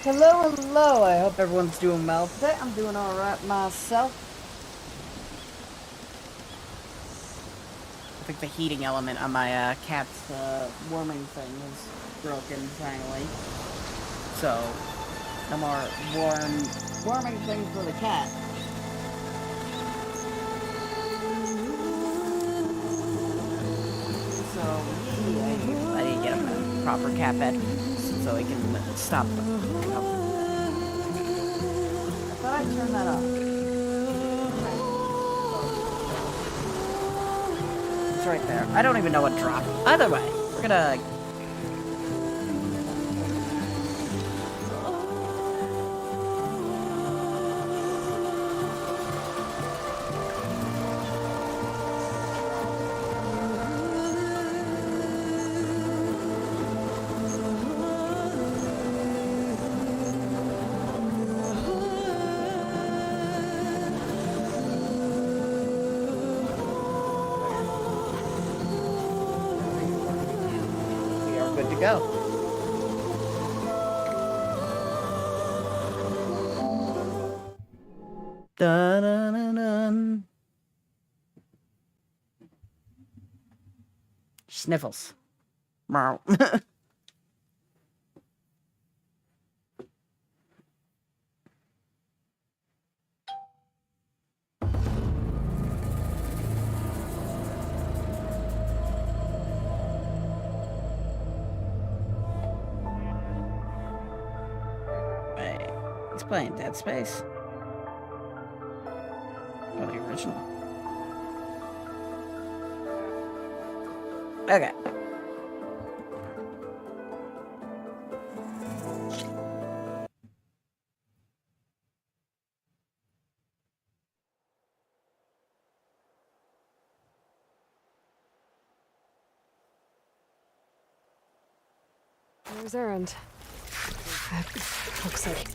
Hello, hello. I hope everyone's doing well today. I'm doing alright myself. I think the heating element on my cat's warming thing is broken finally. So, no more warming thing for the cat. So, yeah, I need to get him a proper cat bed so he can stop. I thought I turned that off. It's right there. I don't even know what dropped. Either way, we're gonna... good to go. Dun, dun, dun, dun. Sniffles. Meow. He's playing Dead Space. Oh, the original. Okay. Where's Errand? That looks like...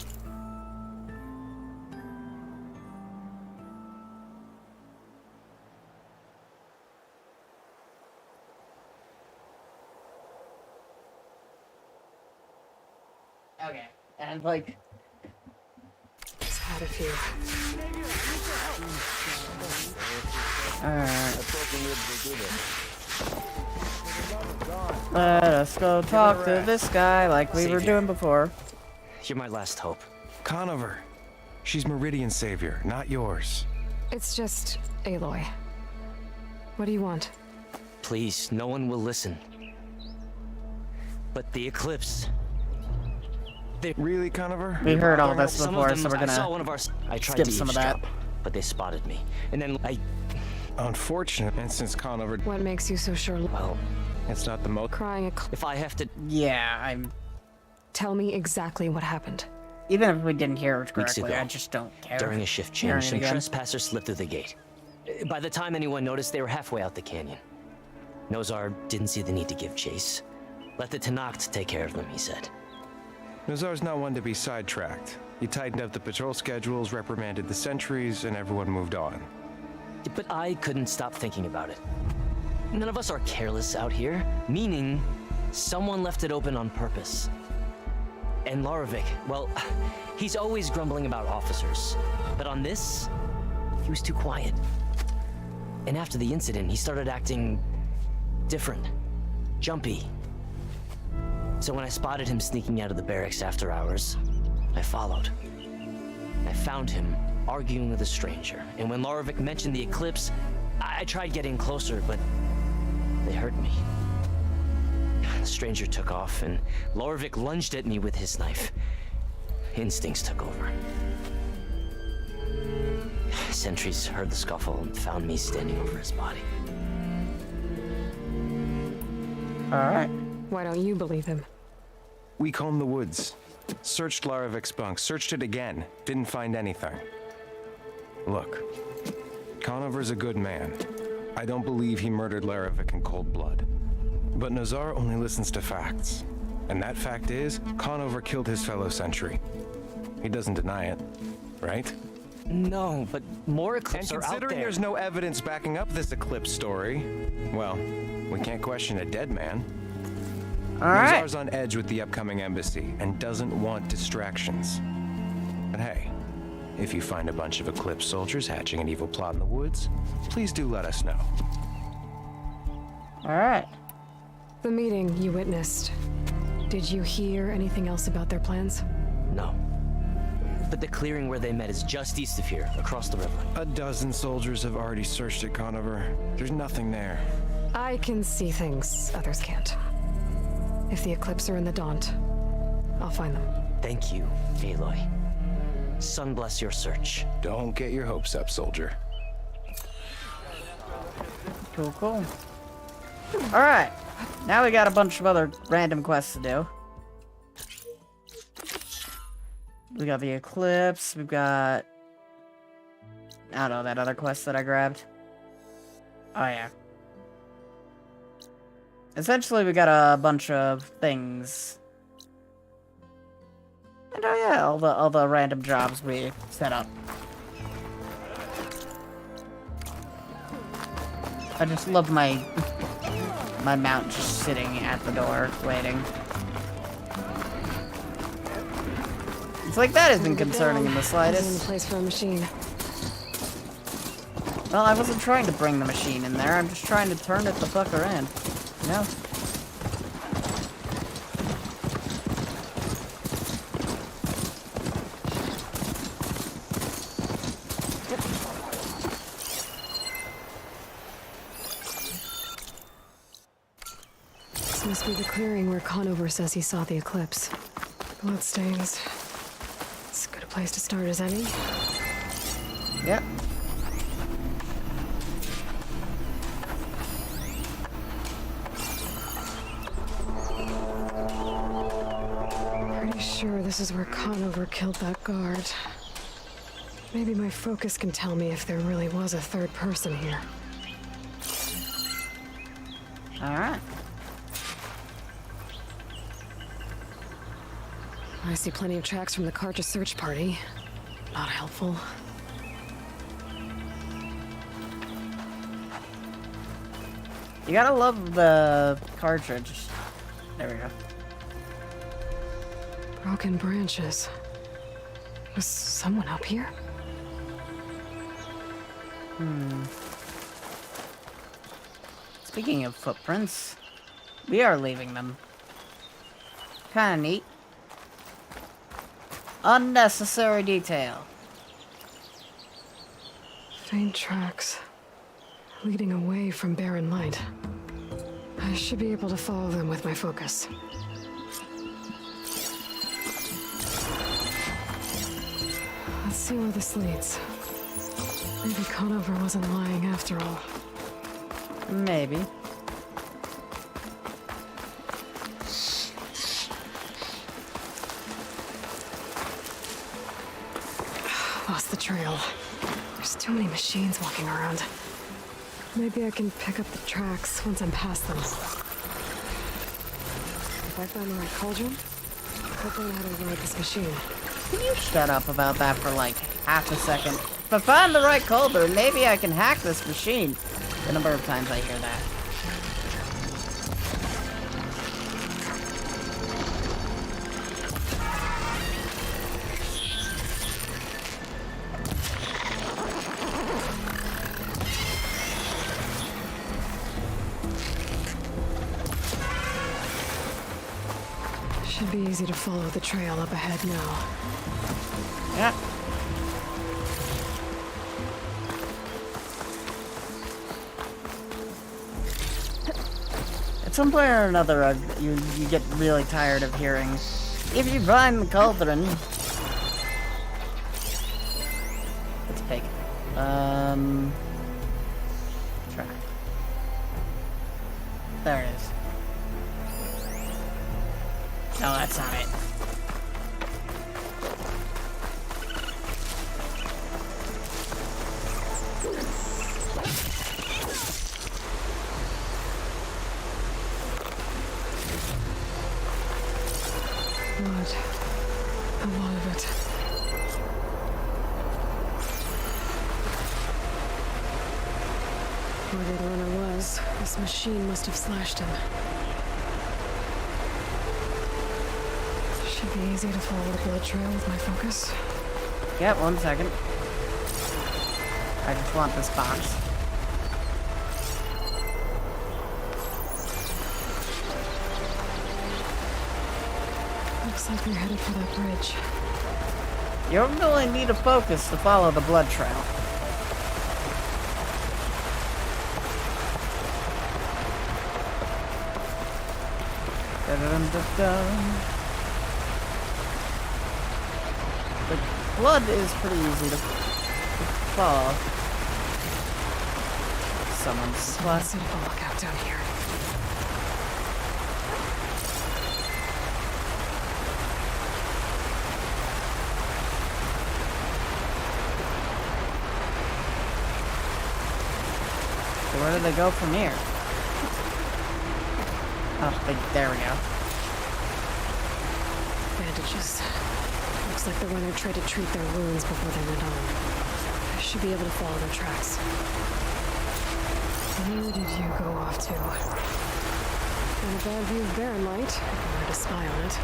Okay. And like... Just had a few. Let us go talk to this guy like we were doing before. You're my last hope. Conover. She's Meridian's savior, not yours. It's just Aloy. What do you want? Please, no one will listen. But the eclipse... Really, Conover? We heard all this Some before, of them, so we're I saw gonna one of our... I tried skip to some of that. eavesdrop, but they spotted me. And then I... Unfortunate, and since Conover... What makes you so sure? Well, It's not the most... Crying a... if I have to... Yeah, I'm... Tell me exactly what happened. Even if we didn't hear it Weeks correctly, ago, I just don't care. During a shift Hearing change, it some again. trespassers slipped through the gate. By the time anyone noticed, they were halfway out the canyon. Nozar didn't see the need to give chase. Let the Tenakth take care of them, he said. Nazar's not one to be sidetracked. He tightened up the patrol schedules, reprimanded the sentries, and everyone moved on. But I couldn't stop thinking about it. None of us are careless out here, meaning someone left it open on purpose. And Larovic, well, he's always grumbling about officers. But on this, he was too quiet. And after the incident, he started acting different, jumpy. So when I spotted him sneaking out of the barracks after hours, I followed. I found him arguing with a stranger. And when Larovic mentioned the eclipse, I tried getting closer, but they heard me. The stranger took off, and Larovic lunged at me with his knife. Instincts took over. Sentries heard the scuffle and found me standing over his body. Alright. Why don't you believe him? We combed the woods. Searched Larovic's bunk, searched it again. Didn't find anything. Look, Conover's a good man. I don't believe he murdered Larovic in cold blood. But Nazar only listens to facts. And that fact is, Conover killed his fellow sentry. He doesn't deny it, right? No, but more eclipses And are out considering there. there's no evidence backing up this eclipse story, well, we can't question a dead man. Alright. Nazar's on edge with the upcoming embassy and doesn't want distractions. But hey, if you find a bunch of Eclipse soldiers hatching an evil plot in the woods, please do let us know. Alright. The meeting you witnessed. Did you hear anything else about their plans? No. But the clearing where they met is just east of here, across the river. A dozen soldiers have already searched it, Conover. There's nothing there. I can see things others can't. If the Eclipse are in the Daunt, I'll find them. Thank you, Aloy. Sun bless your search. Don't get your hopes up, soldier. Cool, cool. Alright. Now we got a bunch of other random quests to do. We got the Eclipse, we've got... I don't know, that other quest that I grabbed. Oh, yeah. Essentially, we got a bunch of things. And oh yeah, all the random jobs we set up. I just love my mount just sitting at the door, waiting. It's like that isn't concerning in the In the slightest. place for a machine. Well, I wasn't trying to bring the machine in there. I'm just trying to turn it the fucker in. You know? This must be the clearing where Conover says he saw the Eclipse. Bloodstains. As good a place to start as any. Yep. Pretty sure this is where Conover killed that guard. Maybe my focus can tell me if there really was a third person here. Alright. I see plenty of tracks from the cartridge search party. Not helpful. You gotta love the cartridge. There we go. Broken branches. Was someone up here? Speaking of footprints, we are leaving them. Kinda neat. Unnecessary detail. Faint tracks. Leading away from barren light. I should be able to follow them with my focus. Let's see where this leads. Maybe Conover wasn't lying after all. Maybe. Lost the trail. There's too many machines walking around. Maybe I can pick up the tracks once I'm past them. If I find the right cauldron, I'll learn how to ride this machine. Can you shut up about that for like half a second? If I find the right cauldron, maybe I can hack this machine. The number of times I hear that. Should be easy to follow the trail up ahead now. Yeah. At some point or another, you get really tired of hearing, if you find the cauldron. Let's pick it. Try. There it is. No, that's not it. Blood. A lot of it. Whoever the runner was, this machine must have slashed him. Easy to follow the blood trail with my focus. Yeah, 1 second. I just want this box. Looks like we're headed for that bridge. You don't really need a focus to follow the blood trail. Dun-dun-dun-dun. The blood is pretty easy to follow. Someone's blood. Let's see if I'll look out down here. So where do they go from here? Oh, there we go. Bandages. Looks like the runner tried to treat their wounds before they went on. I should be able to follow their tracks. Where did you go off to? In a bad view of Barren Light, if I were to spy on it.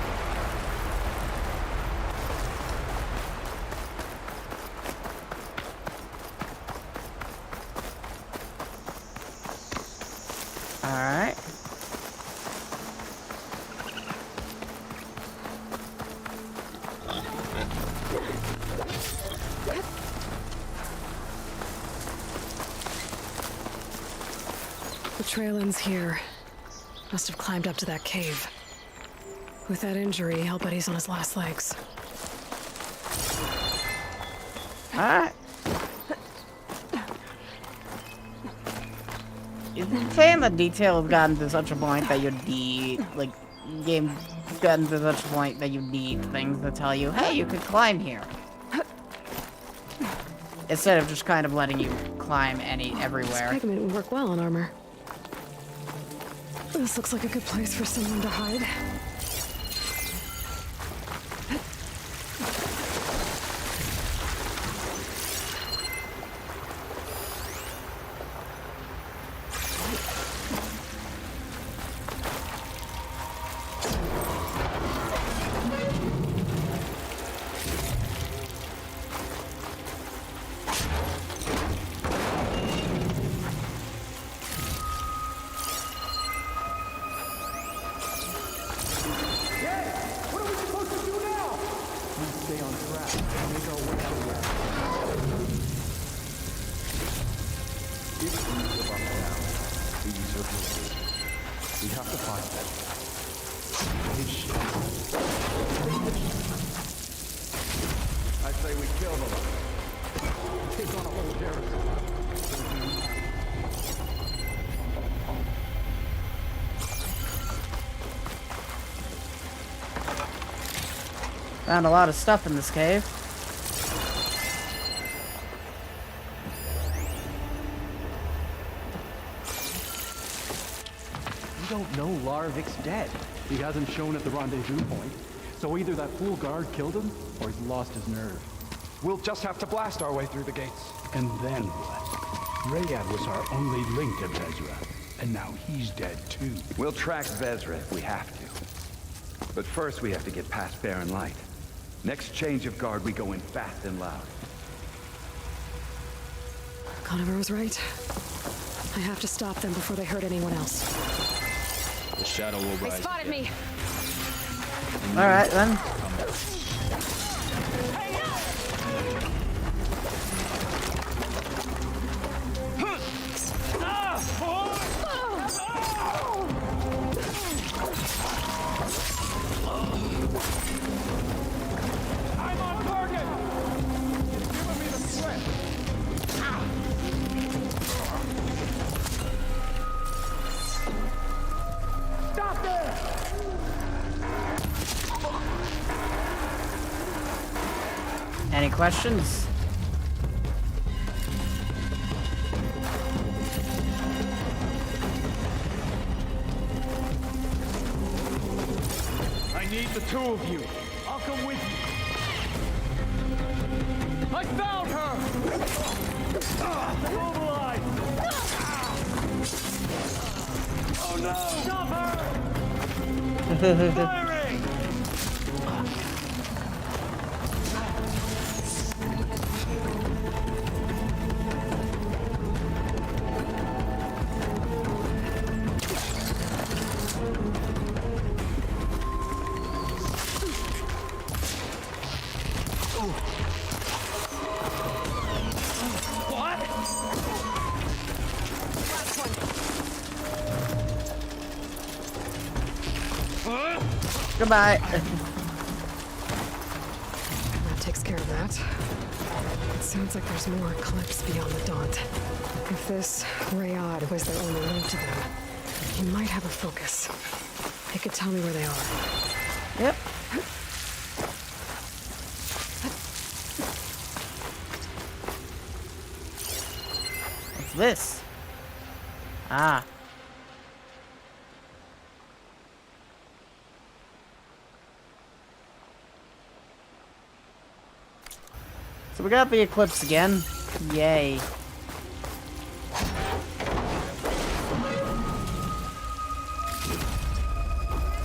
Alright. The trail ends here. Must have climbed up to that cave. With that injury, I'll bet he's on his last legs. Alright. Saying the detail have gotten to such a point that you'd need, like, game gotten to such a point that you need things to tell you, hey, you could climb here. Instead of just kind of letting you climb everywhere. This pigment would work well on armor. This looks like a good place for someone to hide. We have to find them. I say we kill them. Take on a whole garrison. Found a lot of stuff in this cave. We don't know Larovic's dead. He hasn't shown at the rendezvous point. So either that fool guard killed him, or he's lost his nerve. We'll just have to blast our way through the gates. And then what? Rayad was our only link to Vezra, and now he's dead too. We'll track Vezra if we have to. But first we have to get past Barren Light. Next change of guard, we go in fast and loud. Conover was right. I have to stop them before they hurt anyone else. The shadow will They rise. spotted me! Alright then. I'm on target! Giving me the slip. Stop there! Any questions? I need the two of you. I'll come with you. I found her! Mobilize! Oh no! Stop her! Firing! Goodbye. That takes care of that. It sounds like there's more Eclipse beyond the Daunt. If this Rayad was their only link to them, he might have a focus. He could tell me where they are. Yep. What's this? Ah. So we got the Eclipse again. Yay.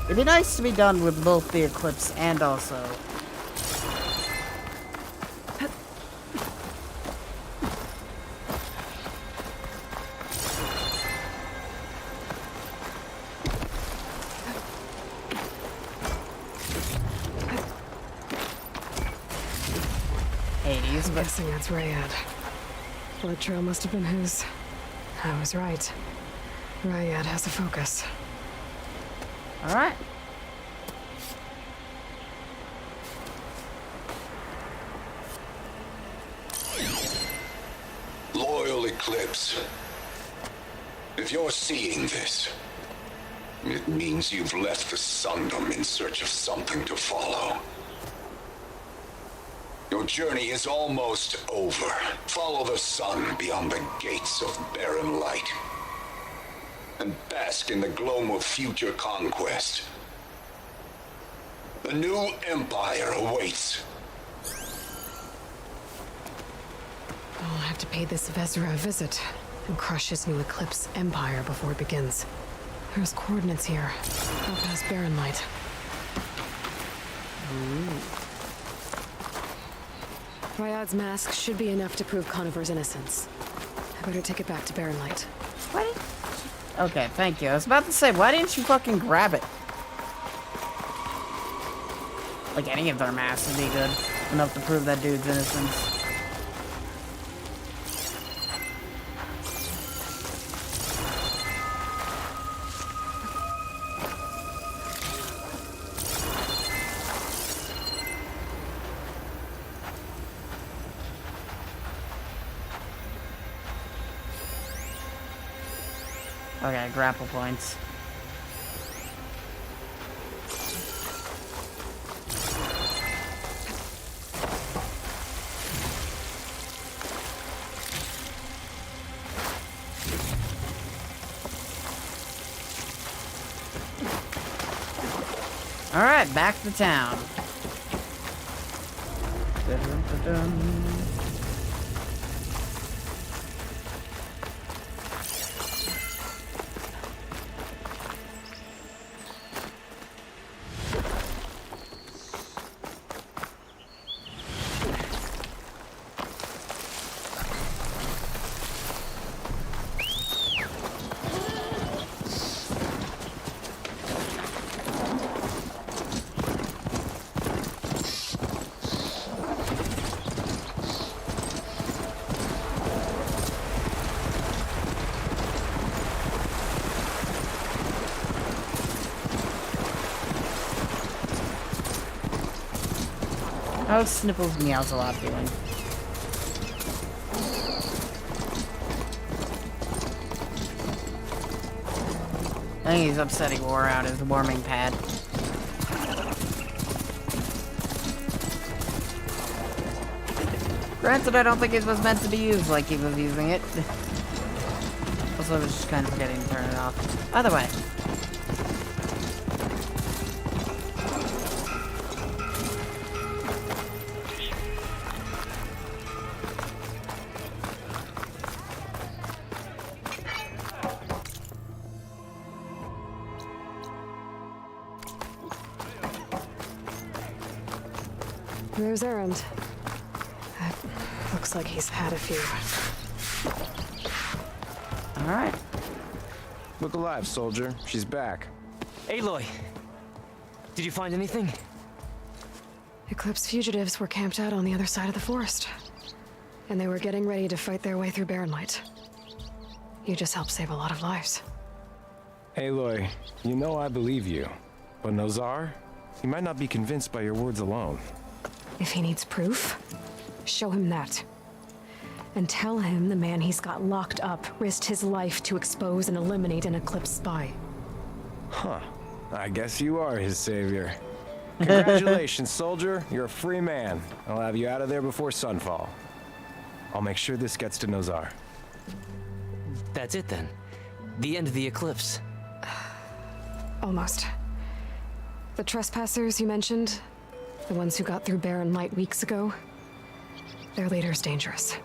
It'd be nice to be done with both the Eclipse and also Hades, I'm but guessing that's Rayad. Blood trail must have been his. I was right. Rayad has a focus. alright. Loyal Eclipse, if you're seeing this, it means you've left the Sundom in search of something to follow. Your journey is almost over. Follow the sun beyond the gates of barren light, and bask in the gloam of future conquest. A new empire awaits. I'll have to pay this Vezra a visit and crush his new Eclipse empire before it begins. There's coordinates here. I'll pass Barren Light. Rayad's mask should be enough to prove Conover's innocence. I better take it back to Barren Light. Why did... Okay, thank you. I was about to say, why didn't you fucking grab it? Like, any of their masks would be good enough to prove that dude's innocence. Okay, grapple points. Alright, back to town. Dun-dun-dun-dun. How's Snipples Meows a lot doing? I think he's upset he wore out his warming pad. Granted, I don't think it was meant to be used like he was using it. Also, I was just kind of forgetting to turn it off. Either way. There's Errand. Looks like he's had a few. Alright. Look alive, soldier. She's back. Aloy, did you find anything? Eclipse fugitives were camped out on the other side of the forest. And they were getting ready to fight their way through Barren Light. You just helped save a lot of lives. Aloy, you know I believe you. But Nozar? He might not be convinced by your words alone. If he needs proof, show him that. And tell him the man he's got locked up risked his life to expose and eliminate an Eclipse spy. Huh. I guess you are his savior. Congratulations, soldier. You're a free man. I'll have you out of there before sunfall. I'll make sure this gets to Nozar. That's it then. The end of the eclipse. Almost. The trespassers you mentioned, the ones who got through Barren Light weeks ago, their leader's dangerous.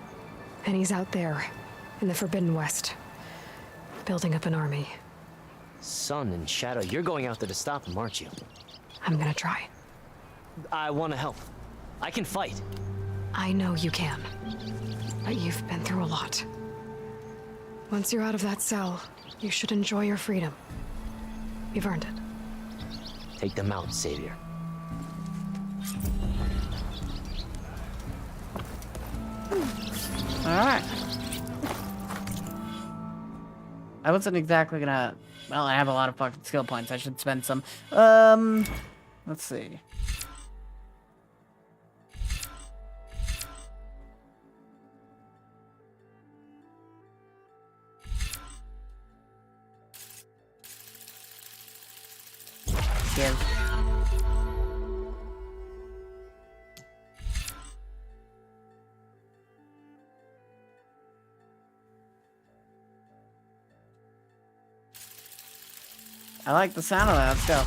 And he's out there, in the Forbidden West, building up an army. Sun and Shadow, you're going out there to stop him, aren't you? I'm gonna try. I want to help. I can fight. I know you can. But you've been through a lot. Once you're out of that cell, you should enjoy your freedom. You've earned it. Take them out, Savior. Alright. I wasn't exactly gonna... Well, I have a lot of fucking skill points. I should spend some. Let's see. Give. I like the sound of that. Let's go.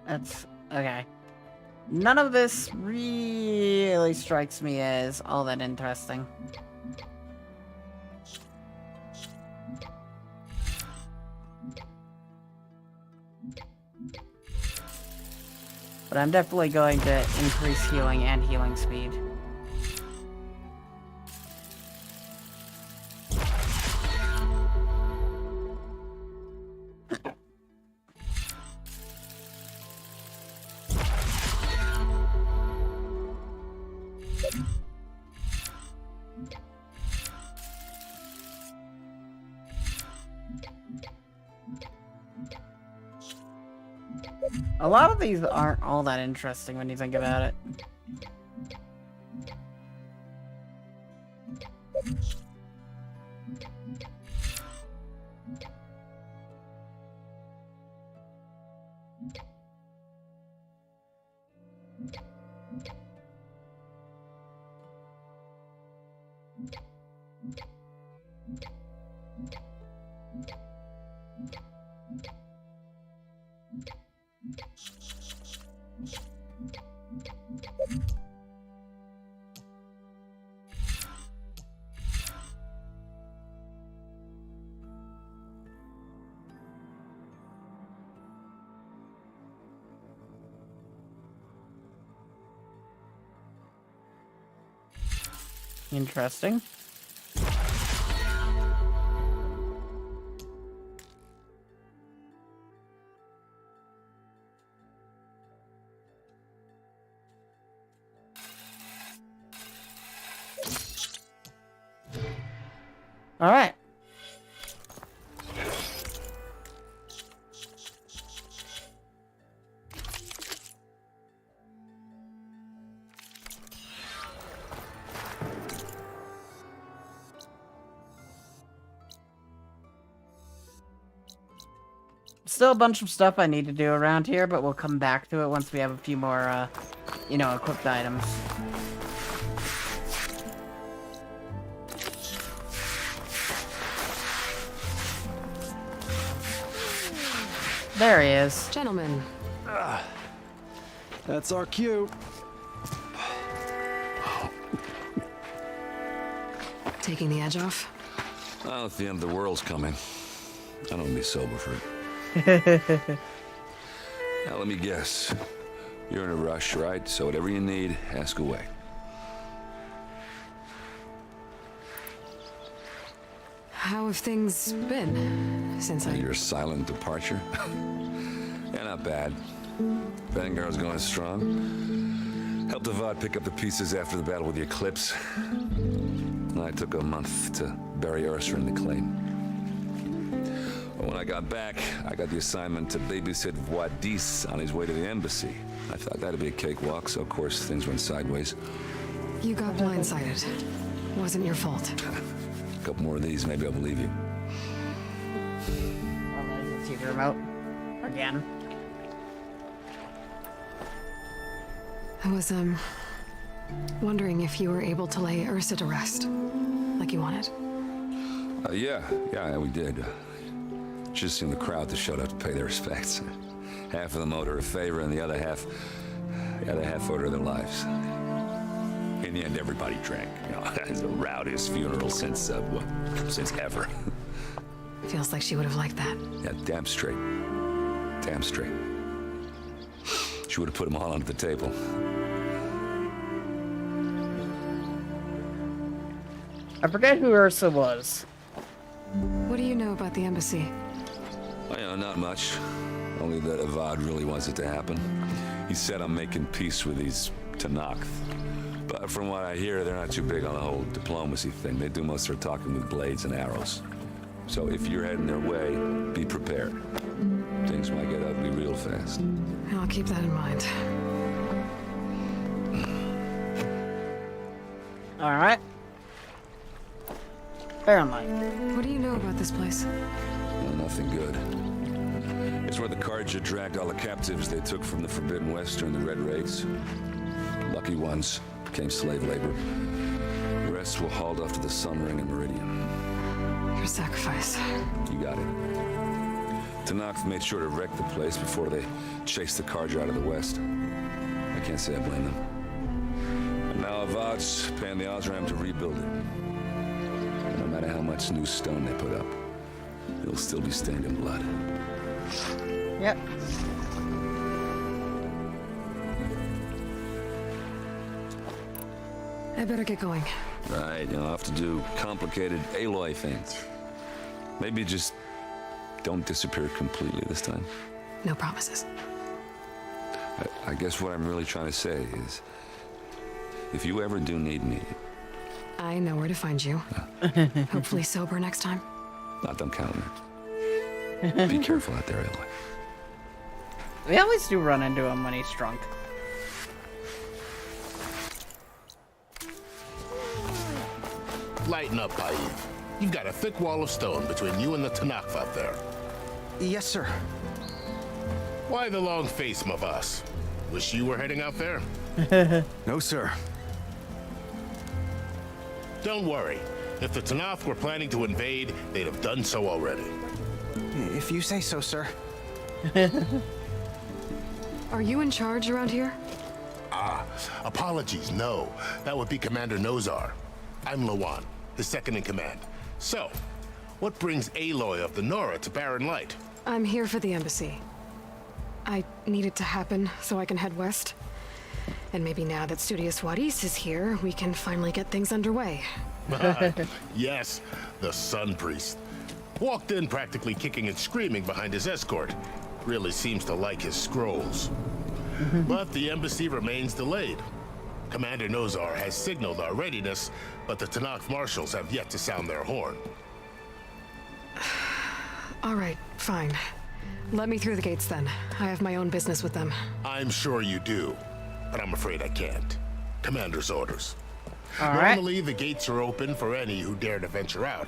That's okay. None of this really strikes me as all that interesting. But I'm definitely going to increase healing and healing speed. A lot of these aren't all that interesting when you think about it. Interesting. All right. Still a bunch of stuff I need to do around here, but we'll come back to it once we have a few more, you know, equipped items. There he is. Gentlemen. That's our cue. Taking the edge off? Well, if the end of the world's coming, I don't want to be sober for it. Now, let me guess. You're in a rush, right? So whatever you need, ask away. How have things been since Your silent departure? Yeah, not bad. Vanguard's going strong. Helped Avad pick up the pieces after the battle with the Eclipse. I took a month to bury Ursa in the claim. But when I got back, I got the assignment to babysit Wadis on his way to the embassy. I thought that'd be a cakewalk, so of course things went sideways. You got blindsided. Wasn't your fault. A couple more of these, maybe I'll believe you. Oh, there's the TV remote. Again. I was, wondering if you were able to lay Ursa to rest, like you wanted. Yeah, we did. Just seemed the crowd that showed up to pay their respects. Half of them owed her a favor, and the other half owed her their lives. In the end, everybody drank. You know, it's the rowdiest funeral since ever. Feels like she would have liked that. Yeah, damn straight. Damn straight. She would have put them all onto the table. I forget who Ursa was. What do you know about the embassy? Well, not much. Only that Avad really wants it to happen. He said I'm making peace with these Tenakth. But from what I hear, they're not too big on the whole diplomacy thing. They do most of their talking with blades and arrows. So if you're heading their way, be prepared. Things might get ugly real fast. I'll keep that in mind. Alright. Apparently. What do you know about this place? Well, nothing good. It's where the Carja dragged all the captives they took from the Forbidden West during the Red Raids. Lucky ones became slave labor. The rest were hauled off to the Sun Ring and Meridian. Your sacrifice. You got it. Tenakth made sure to wreck the place before they chased the Carja out of the West. I can't say I blame them. And now Avad's paying the Osram to rebuild it. And no matter how much new stone they put up, it'll still be stained in blood. Yep. I better get going. Right, you'll have to do complicated Aloy things. Maybe just don't disappear completely this time. No promises. I guess what I'm really trying to say is, if you ever do need me... I know where to find you. Hopefully sober next time. Not done counting it. Be careful out there, Aloy. We always do run into him when he's drunk. Lighten up, Paid. You've got a thick wall of stone between you and the Tenakth out there. Yes, sir. Why the long face, Mavas? Wish you were heading out there? No, sir. Don't worry. If the Tenakth were planning to invade, they'd have done so already. If you say so, sir. Are you in charge around here? Apologies, no. That would be Commander Nozar. I'm Lawan, his second in command. So, what brings Aloy of the Nora to Barren Light? I'm here for the embassy. I need it to happen so I can head west. And maybe now that Studious Wadis is here, we can finally get things underway. Yes, the Sun Priest. Walked in practically kicking and screaming behind his escort. Really seems to like his scrolls. But the embassy remains delayed. Commander Nozar has signaled our readiness, but the Tenakth marshals have yet to sound their horn. All right, fine. Let me through the gates then. I have my own business with them. I'm sure you do, but I'm afraid I can't. Commander's orders. All right. Normally, the gates are open for any who dare to venture out.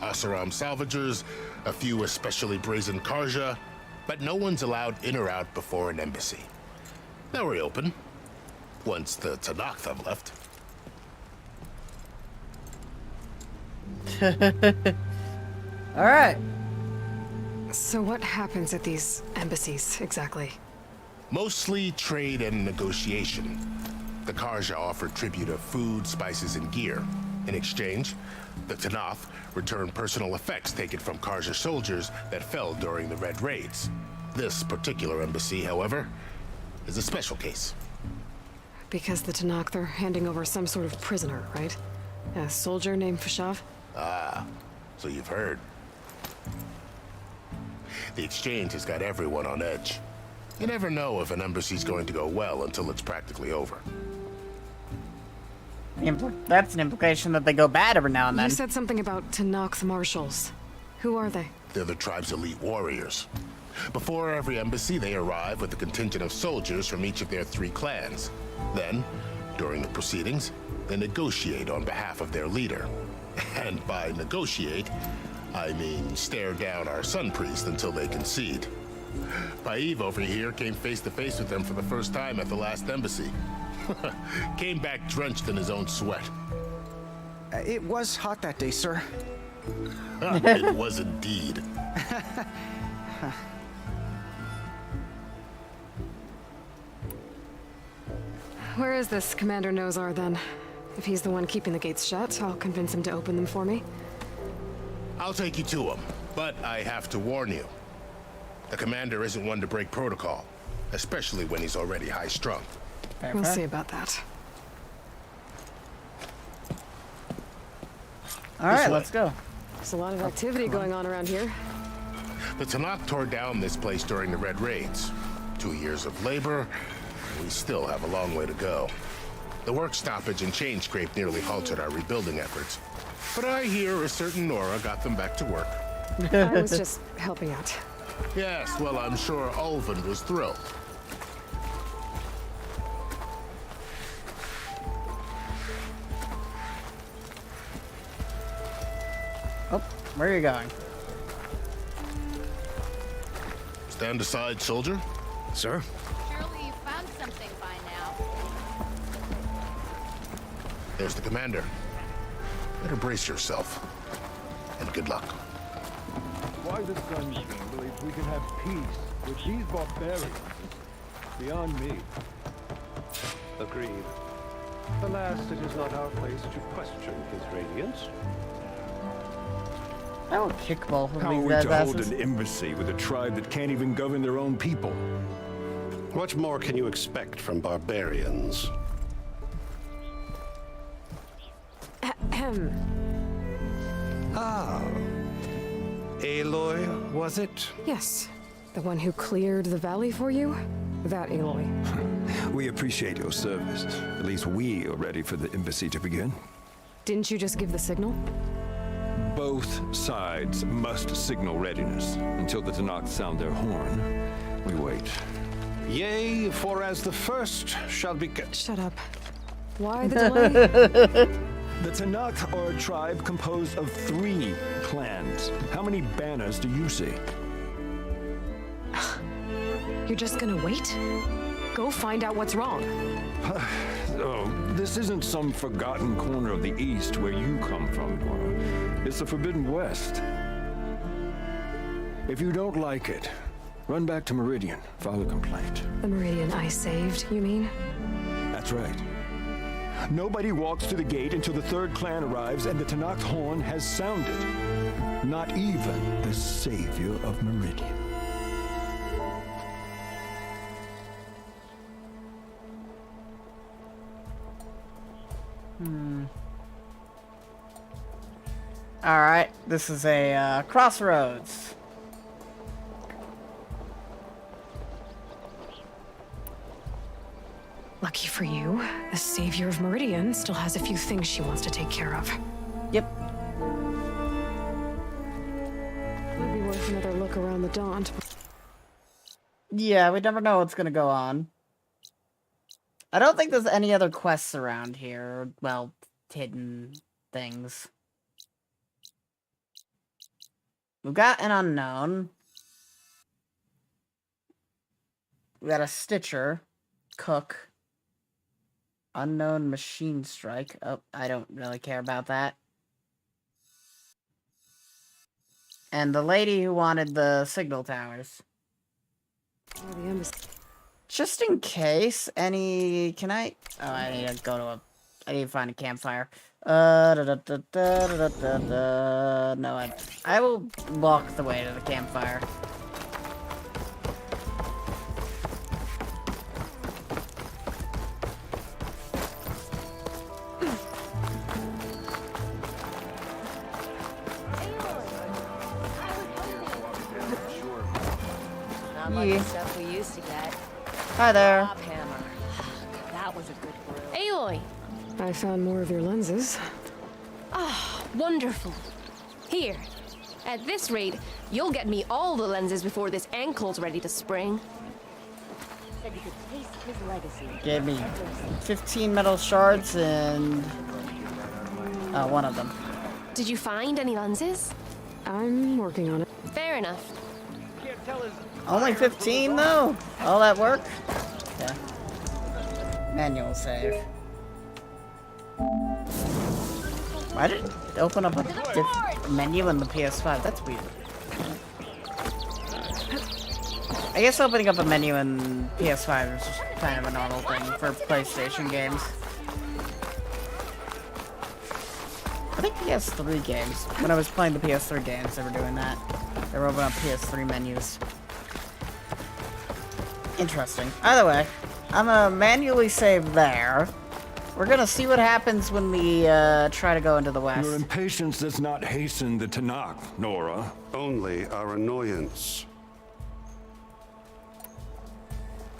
Asaram salvagers, a few especially brazen Karja, but no one's allowed in or out before an embassy. They'll reopen once the Tanakh have left. Alright. So what happens at these embassies, exactly? Mostly trade and negotiation. The Karja offer tribute of food, spices, and gear. In exchange, the Tanakh return personal effects taken from Karja soldiers that fell during the Red Raids. This particular embassy, however, is a special case. Because the Tanakh, they're handing over some sort of prisoner, right? A soldier named Fashav? Ah, so you've heard. The exchange has got everyone on edge. You never know if an embassy's going to go well until it's practically over. That's an implication that they go bad every now and then. You said something about Tanakh marshals. Who are they? They're the tribe's elite warriors. Before every embassy, they arrive with a contingent of soldiers from each of their 3 clans. Then, during the proceedings, they negotiate on behalf of their leader. And by negotiate, I mean stare down our sun priest until they concede. Paiv over here came face to face with them for the first time at the last embassy. Came back drenched in his own sweat. It was hot that day, sir. It was indeed. Where is this Commander Nozar, then? If he's the one keeping the gates shut, I'll convince him to open them for me. I'll take you to him, but I have to warn you. The commander isn't one to break protocol, especially when he's already high-strung. We'll see about that. Alright, let's go. There's a lot of activity going on around here. The Tanakh tore down this place during the Red Raids. 2 years of labor, and we still have a long way to go. The work stoppage and chain scrape nearly halted our rebuilding efforts. But I hear a certain Nora got them back to work. I was just helping out. Yes, well, I'm sure Ulvin was thrilled. Oh, where are you going? Stand aside, soldier. Sir? Surely you found something by now. There's the commander. Better brace yourself. And good luck. Why the Sunstream believes we can have peace with these barbarians is beyond me. Agreed. Alas, it is not our place to question his radiance. I will kick both of How are these we guys' to hold asses. an embassy with a tribe that can't even govern their own people? What more can you expect from barbarians? Ahem. Ah. Aloy, was it? Yes. The one who cleared the valley for you? That Aloy. We appreciate your service. At least we are ready for the embassy to begin. Didn't you just give the signal? Both sides must signal readiness. Until the Tanakh sound their horn, we wait. Yea, for as the first shall be... Shut up. Why the delay? The Tanakh are a tribe composed of 3 clans. How many banners do you see? You're just gonna wait? Go find out what's wrong. Oh, this isn't some forgotten corner of the East where you come from, Nora. It's the Forbidden West. If you don't like it, run back to Meridian, file a complaint. The Meridian I saved, you mean? That's right. Nobody walks to the gate until the 3rd clan arrives and the Tanakh horn has sounded. Not even the savior of Meridian. Alright, this is a crossroads. Lucky for you, the savior of Meridian still has a few things she wants to take care of. Yep. Might be worth another look around the Daunt. Yeah, we never know what's gonna go on. I don't think there's any other quests around here. Well, hidden things. We've got an unknown. We got a Stitcher, Cook, Unknown Machine Strike. Oh, I don't really care about that. And the lady who wanted the signal towers. Oh, the embassy. Just in case any... Can I... Oh, I need to go to a... I need to find a campfire. No, I will walk the way to the campfire. Not like the stuff we used to get. Hi there. Hammer. That was a good grill. Aloy! I found more of your lenses. Ah, wonderful. Here. At this rate, you'll get me all the lenses before this ankle's ready to spring. Said you could taste his legacy. Gave me 15 metal shards and... one of them. Did you find any lenses? I'm working on it. Fair enough. Only 15 though? All that work? Yeah. Manual save. Why did it open up a menu in the PS5? That's weird. I guess opening up a menu in PS5 is just kind of a normal thing for PlayStation games. I think PS3 games. When I was playing the PS3 games, they were doing that. They were opening up PS3 menus. Interesting. Either way, I'm gonna manually save there. We're gonna see what happens when we try to go into the west. Your impatience does not hasten the Tanakh, Nora. Only our annoyance.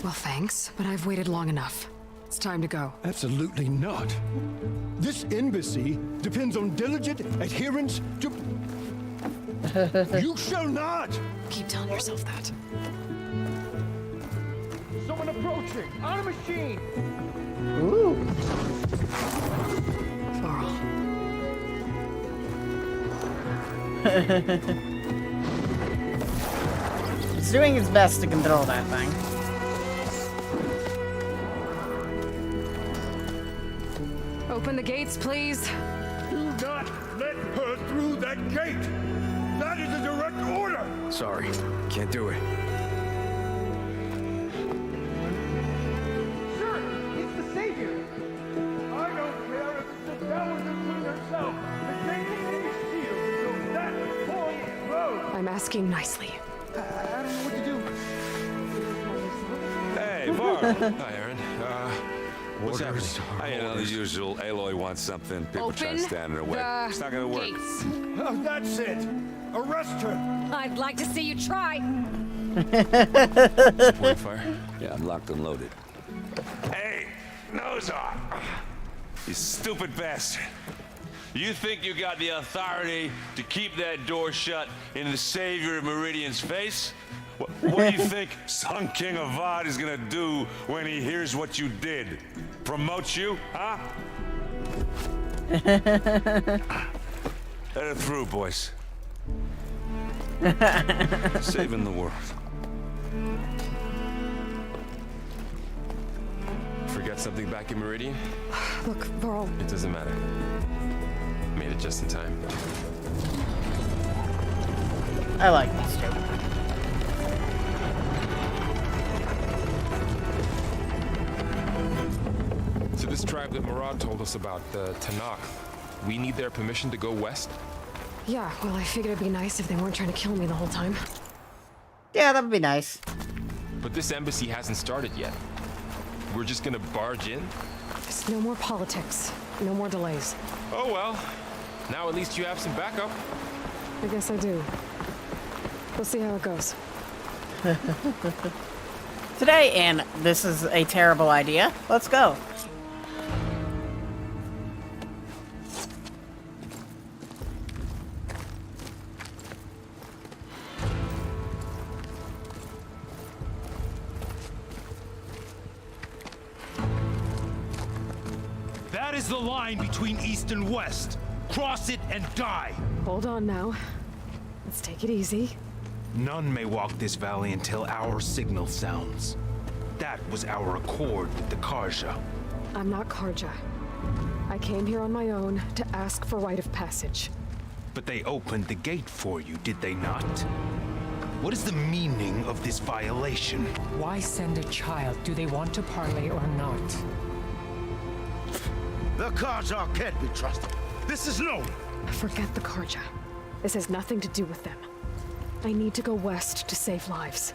Well, thanks, but I've waited long enough. It's time to go. Absolutely not. This embassy depends on diligent adherence to... You shall not! Keep telling yourself that. Someone approaching! On a machine! Ooh. Varl. He's doing his best to control that thing. Open the gates, please. Do not let her through that gate! That is a direct order! Sorry, can't do it. Sir, it's the Savior! I don't care if the devil is between herself. The gate is sealed, so that point is closed. I'm asking nicely. I don't know what to do. Hey, Var. Hi, Aaron. What's happening? You know, the usual. Aloy wants something. People try to stand in her way. It's not gonna work. Gates. Oh, that's it! Arrest her! I'd like to see you try. Point fire. Yeah, I'm locked and loaded. Hey, nose off! You stupid bastard. You think you got the authority to keep that door shut in the savior of Meridian's face? What do you think Sun King Avad is gonna do when he hears what you did? Promote you, huh? Let it through, boys. Saving the world. Forget something back in Meridian? Look, Varl. It doesn't matter. Made it just in time. I like these two. So this tribe that Murad told us about, the Tanakh, we need their permission to go west? Yeah, well, I figured it'd be nice if they weren't trying to kill me the whole time. Yeah, that would be nice. But this embassy hasn't started yet. We're just gonna barge in? Just no more politics. No more delays. Oh well. Now at least you have some backup. I guess I do. We'll see how it goes. Today, and this is a terrible idea. Let's go. That is the line between east and west. Cross it and die. Hold on now. Let's take it easy. None may walk this valley until our signal sounds. That was our accord with the Karja. I'm not Karja. I came here on my own to ask for rite of passage. But they opened the gate for you, did they not? What is the meaning of this violation? Why send a child? Do they want to parley or not? The Karja can't be trusted. This is known. Forget the Karja. This has nothing to do with them. I need to go west to save lives.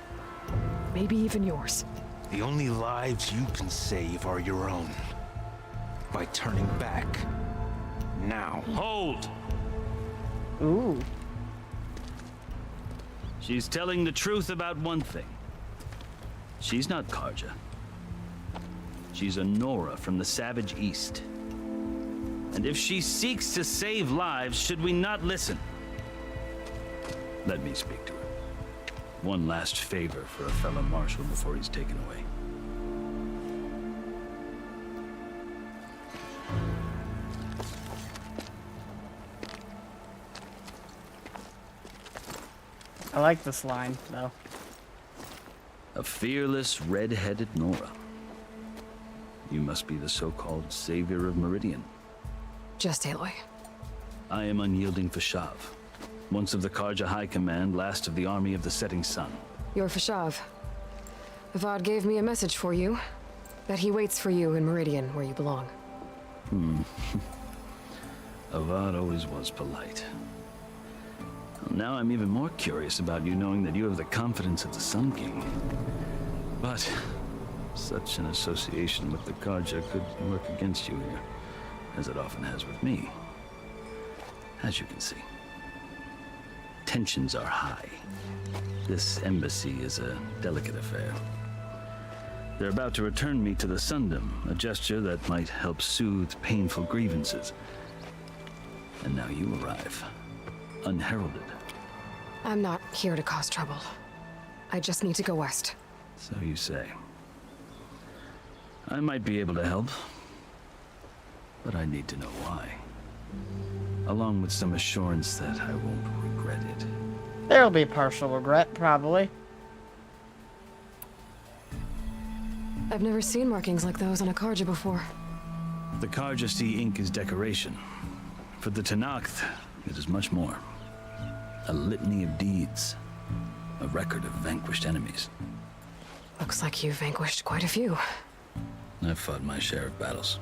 Maybe even yours. The only lives you can save are your own. By turning back. Now. Hold! Ooh. She's telling the truth about one thing. She's not Karja. She's a Nora from the Savage East. And if she seeks to save lives, should we not listen? Let me speak to her. One last favor for a fellow marshal before he's taken away. I like this line, though. A fearless, red-headed Nora. You must be the so-called savior of Meridian. Just Aloy. I am unyielding Fashav, once of the Karja High Command, last of the army of the setting sun. You're Fashav. Avad gave me a message for you. That he waits for you in Meridian, where you belong. Avad always was polite. Now I'm even more curious about you knowing that you have the confidence of the Sun King. But such an association with the Karja could work against you here, as it often has with me. As you can see, tensions are high. This embassy is a delicate affair. They're about to return me to the Sundom, a gesture that might help soothe painful grievances. And now you arrive, unheralded. I'm not here to cause trouble. I just need to go west. So you say. I might be able to help, but I need to know why. Along with some assurance that I won't regret it. There'll be partial regret, probably. I've never seen markings like those on a Karja before. The Karja see ink as decoration. For the Tenakth, it is much more. A litany of deeds. A record of vanquished enemies. Looks like you've vanquished quite a few. I've fought my share of battles.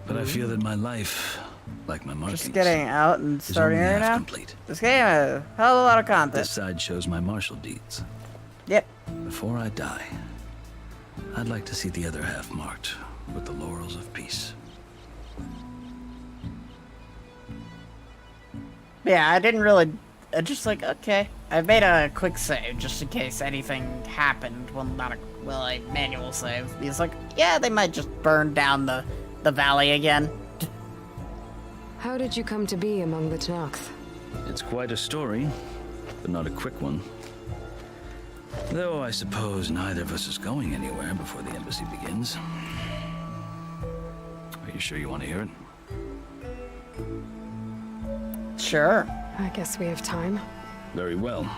But I feel that my life, like my markings, just getting out and starting only right half now. Complete. This game has a hell of a lot of content. This side shows my martial deeds. Yep. Before I die, I'd like to see the other half marked with the laurels of peace. Yeah, I didn't really. Just like, okay. I made a quick save just in case anything happened. Well, not a manual save. He's like, yeah, they might just burn down the valley again. How did you come to be among the Tenakth? It's quite a story, but not a quick one. Though I suppose neither of us is going anywhere before the embassy begins. Are you sure you want to hear it? Sure. I guess we have time. Very well.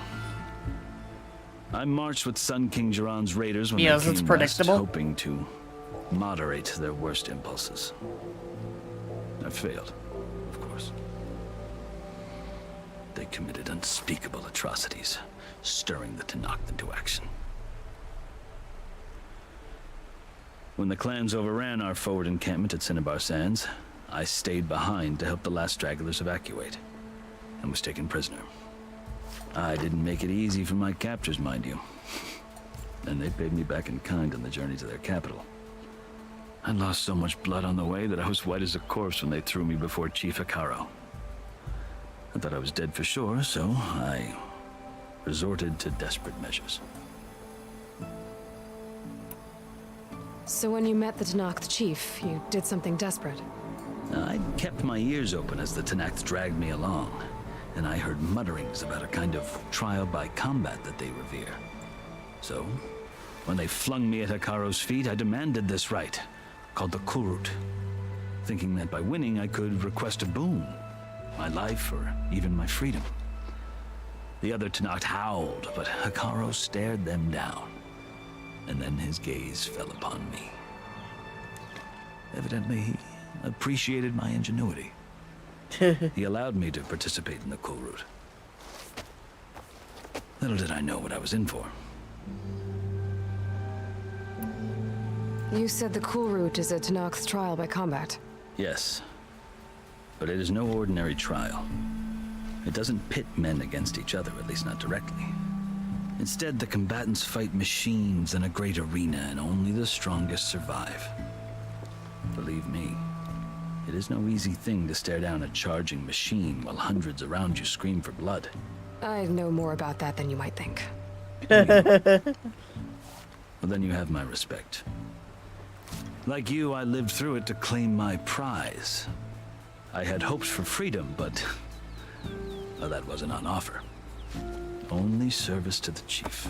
I marched with Sun King Jiran's raiders when yes, they it's came predictable. west, hoping to moderate their worst impulses. I failed, of course. They committed unspeakable atrocities, stirring the Tenakth into action. When the clans overran our forward encampment at Cinnabar Sands, I stayed behind to help the last stragglers evacuate, and was taken prisoner. I didn't make it easy for my captors, mind you. And they paid me back in kind on the journey to their capital. I lost so much blood on the way that I was white as a corpse when they threw me before Chief Hekaro. I thought I was dead for sure, so I resorted to desperate measures. So when you met the Tenakth chief, you did something desperate? I kept my ears open as the Tenakth dragged me along, and I heard mutterings about a kind of trial by combat that they revere. So, when they flung me at Hekaro's feet, I demanded this right, called the Kurut, thinking that by winning I could request a boon, my life or even my freedom. The other Tenakth howled, but Hekaro stared them down. and then his gaze fell upon me. Evidently, he appreciated my ingenuity. He allowed me to participate in the cool route. Little did I know what I was in for. You said the cool route is a Tanakh's trial by combat. Yes, but it is no ordinary trial. It doesn't pit men against each other, at least not directly. Instead, the combatants fight machines in a great arena, and only the strongest survive. Believe me, it is no easy thing to stare down a charging machine while hundreds around you scream for blood. I know more about that than you might think. Well, then you have my respect. Like you, I lived through it to claim my prize. I had hopes for freedom, but well, that wasn't on offer. Only service to the chief.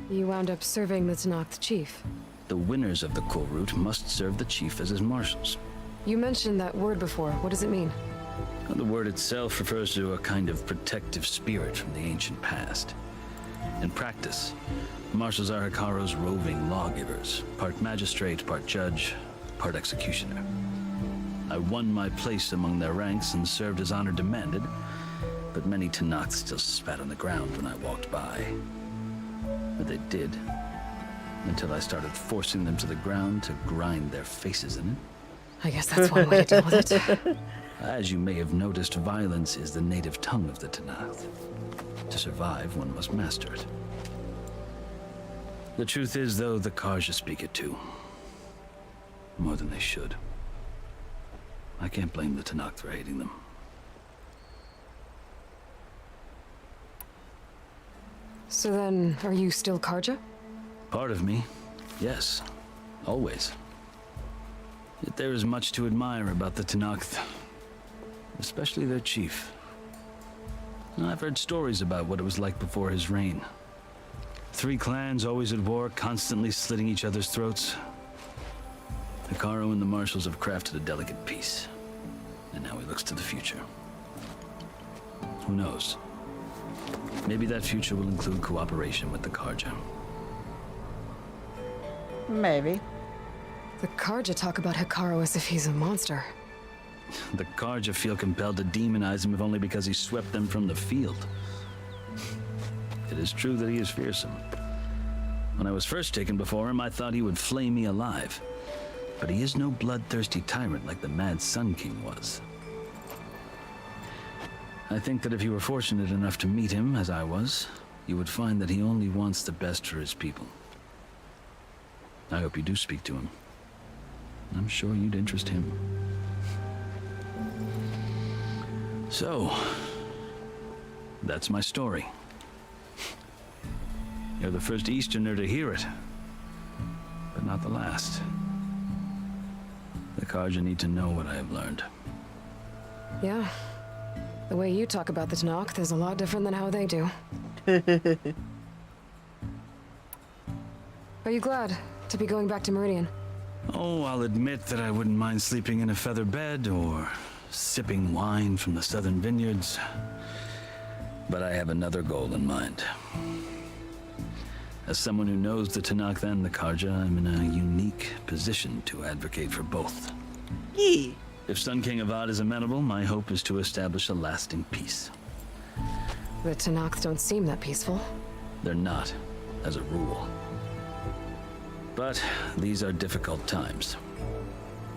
You wound up serving the Tanakh chief. The winners of the cool route must serve the chief as his marshals. You mentioned that word before. What does it mean? Well, the word itself refers to a kind of protective spirit from the ancient past. In practice, marshals are Hikaru's roving lawgivers, part magistrate, part judge, part executioner. I won my place among their ranks and served as honor demanded, but many Tanakhs still spat on the ground when I walked by. But they did, until I started forcing them to the ground to grind their faces in it. I guess that's one way to deal with it. As you may have noticed, violence is the native tongue of the Tanakh. To survive, one must master it. The truth is, though, the Karja speak it too. More than they should. I can't blame the Tanakh for hating them. So then, are you still Karja? Part of me, yes. Always. Yet there is much to admire about the Tanakh, especially their chief. I've heard stories about what it was like before his reign. 3 clans always at war, constantly slitting each other's throats. Hikaru and the marshals have crafted a delicate peace, and now he looks to the future. Who knows? Maybe that future will include cooperation with the Karja. Maybe. The Karja talk about Hikaru as if he's a monster. The Karja feel compelled to demonize him if only because he swept them from the field. It is true that he is fearsome. When I was first taken before him, I thought he would flay me alive. But he is no bloodthirsty tyrant like the Mad Sun King was. I think that if you were fortunate enough to meet him, as I was, you would find that he only wants the best for his people. I hope you do speak to him. I'm sure you'd interest him. So, that's my story. You're the first Easterner to hear it, but not the last. The Karja need to know what I have learned. Yeah. The way you talk about the Tanakh is a lot different than how they do. Are you glad to be going back to Meridian? Oh, I'll admit that I wouldn't mind sleeping in a feather bed or sipping wine from the southern vineyards. But I have another goal in mind. As someone who knows the Tanakh and the Karja, I'm in a unique position to advocate for both. Yee. If Sun King Avad is amenable, my hope is to establish a lasting peace. The Tanakh don't seem that peaceful. They're not, as a rule. But these are difficult times.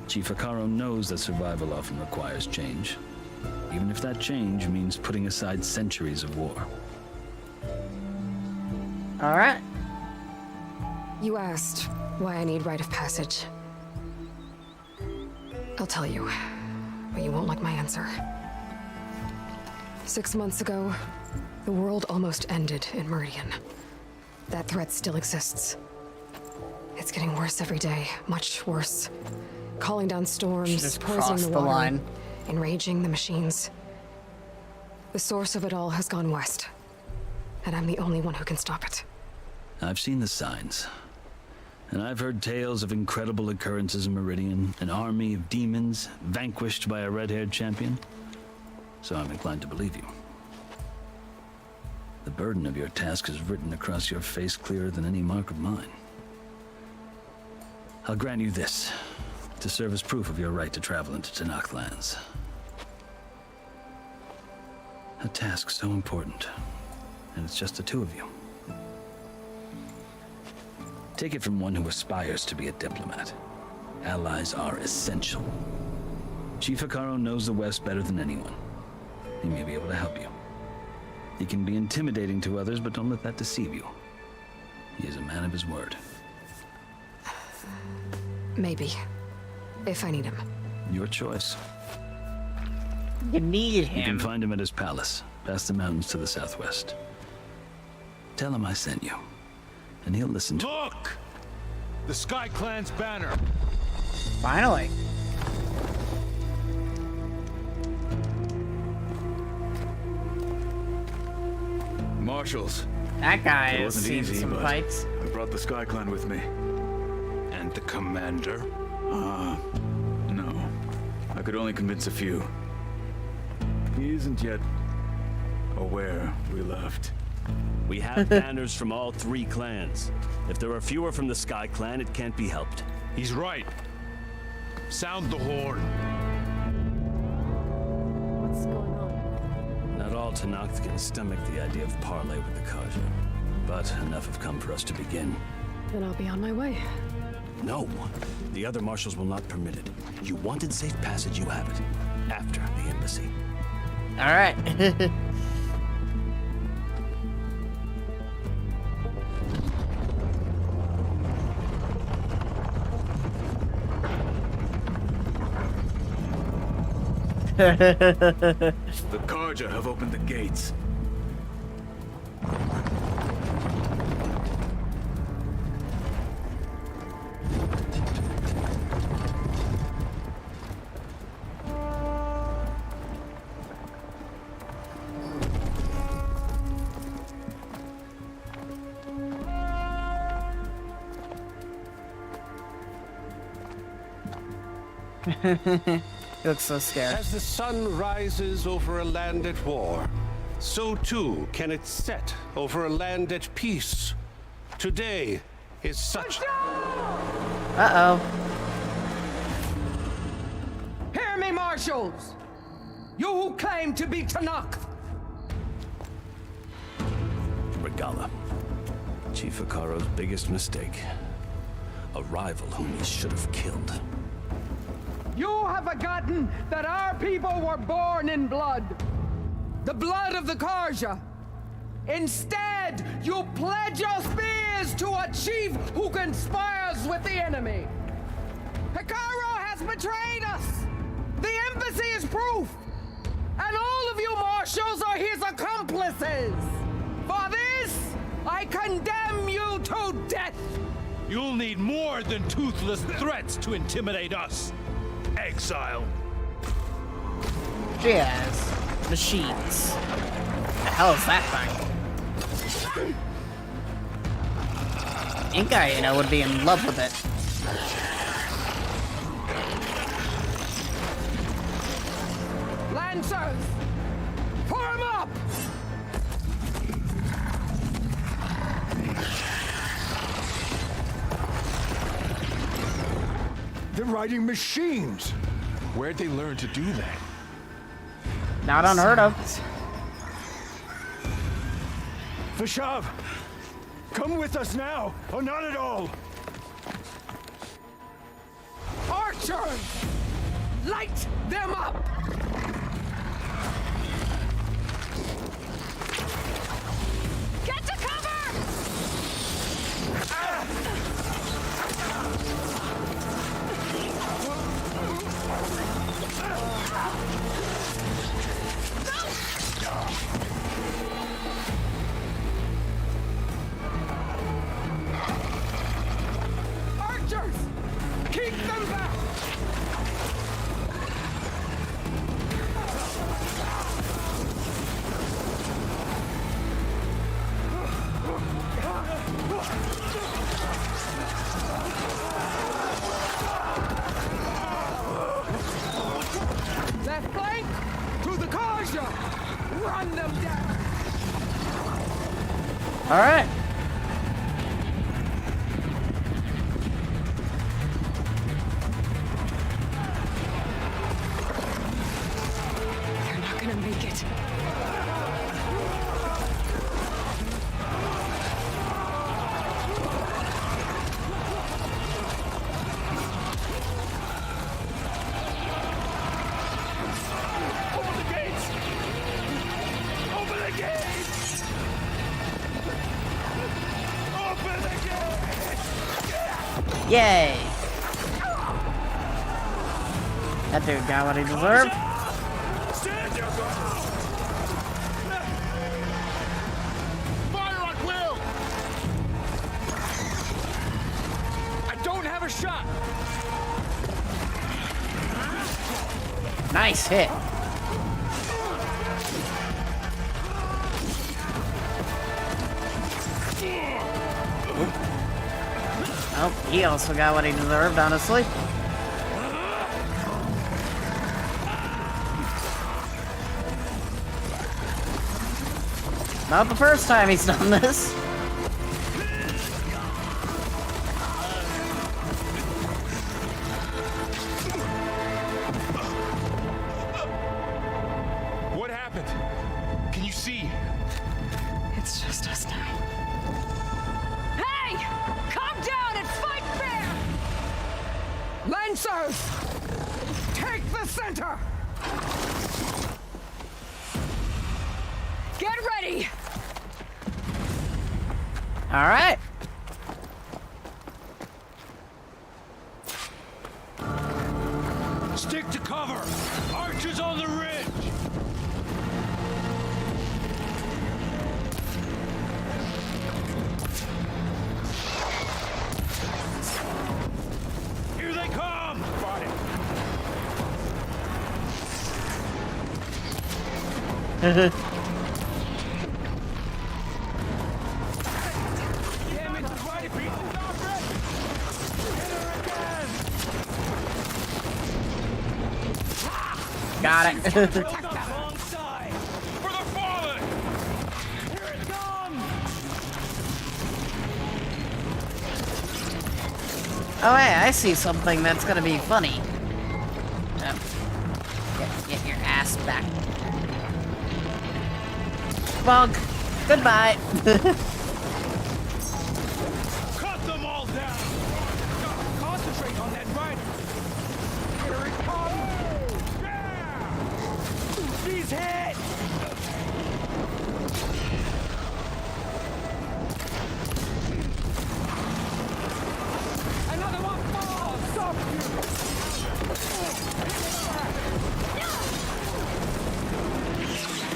Chief Hikaru knows that survival often requires change, even if that change means putting aside centuries of war. All right. You asked why I need rite of passage. I'll tell you, but you won't like my answer. 6 months ago, the world almost ended in Meridian. That threat still exists. It's getting worse every day, much worse. Calling down storms, poisoning the water, enraging the machines. The source of it all has gone west, and I'm the only one who can stop it. I've seen the signs, and I've heard tales of incredible occurrences in Meridian, an army of demons vanquished by a red-haired champion, so I'm inclined to believe you. The burden of your task is written across your face clearer than any mark of mine. I'll grant you this, to serve as proof of your right to travel into Tanakh lands. A task so important, and it's just the two of you. Take it from one who aspires to be a diplomat. Allies are essential. Chief Hikaru knows the West better than anyone. He may be able to help you. He can be intimidating to others, but don't let that deceive you. He is a man of his word. Maybe. If I need him. Your choice. You need him. You can find him at his palace, past the mountains to the southwest. Tell him I sent you, and he'll listen to Look! The Sky Clan's banner. Finally. Marshals. That guy It has wasn't seen easy, some but fights. I brought the Sky Clan with me. And the commander? No. I could only convince a few. He isn't yet aware we left. We have banners from all three clans. If there are fewer from the Sky Clan, it can't be helped. He's right. Sound the horn. What's going on? Not all Tanakh can stomach the idea of parley with the Karja. But enough have come for us to begin. Then I'll be on my way. No. The other marshals will not permit it. You wanted safe passage, you have it. After the embassy. Alright. The Karja have opened the gates. He looks so scared. As the sun rises over a land at war, so too can it set over a land at peace. Today is such... Uh-oh. Hear me, marshals! You who claim to be Tanakh! Regala. Chief Hikaru's biggest mistake. A rival whom he should have killed. You have forgotten that our people were born in blood. The blood of the Karja. Instead, you pledge your spears to a chief who conspires with the enemy. Hikaru has betrayed us. The embassy is proof. And all of you marshals are his accomplices. For this, I condemn you to death. You'll need more than toothless threats to intimidate us. Exile. She has machines. The hell is that thing? Inka, you know, would be in love with it. Lancers! Form up! They're riding machines. Where'd they learn to do that? Not unheard of. Vashav, come with us now, or not at all. Archers! Light them up! Get to cover! Archers! Keep them back! All right. They're not gonna make it. Open the gates! Open the gates! Open the gates! Yay! That dude got what he deserved. Stand your ground! Fire on Will! I don't have a shot! Nice hit. Oh, he also got what he deserved, honestly. Not the first time he's done this. What happened? Can you see? It's just us now. Hey! Calm down and fight fair! Lancers! Take the center! Get ready! All right. Stick to cover! Archers on the ridge! Here they come! Damn it, try to beat the doctor! Hit her again! Got it. Wrong side! For the fallen! Here it comes! Oh, hey, I see something that's gonna be funny. Oh. Get your ass back. Bonk. Goodbye. Cut them all down! Gotta concentrate on that rider! Here it comes! Yeah! He's hit! Another one falls! Stop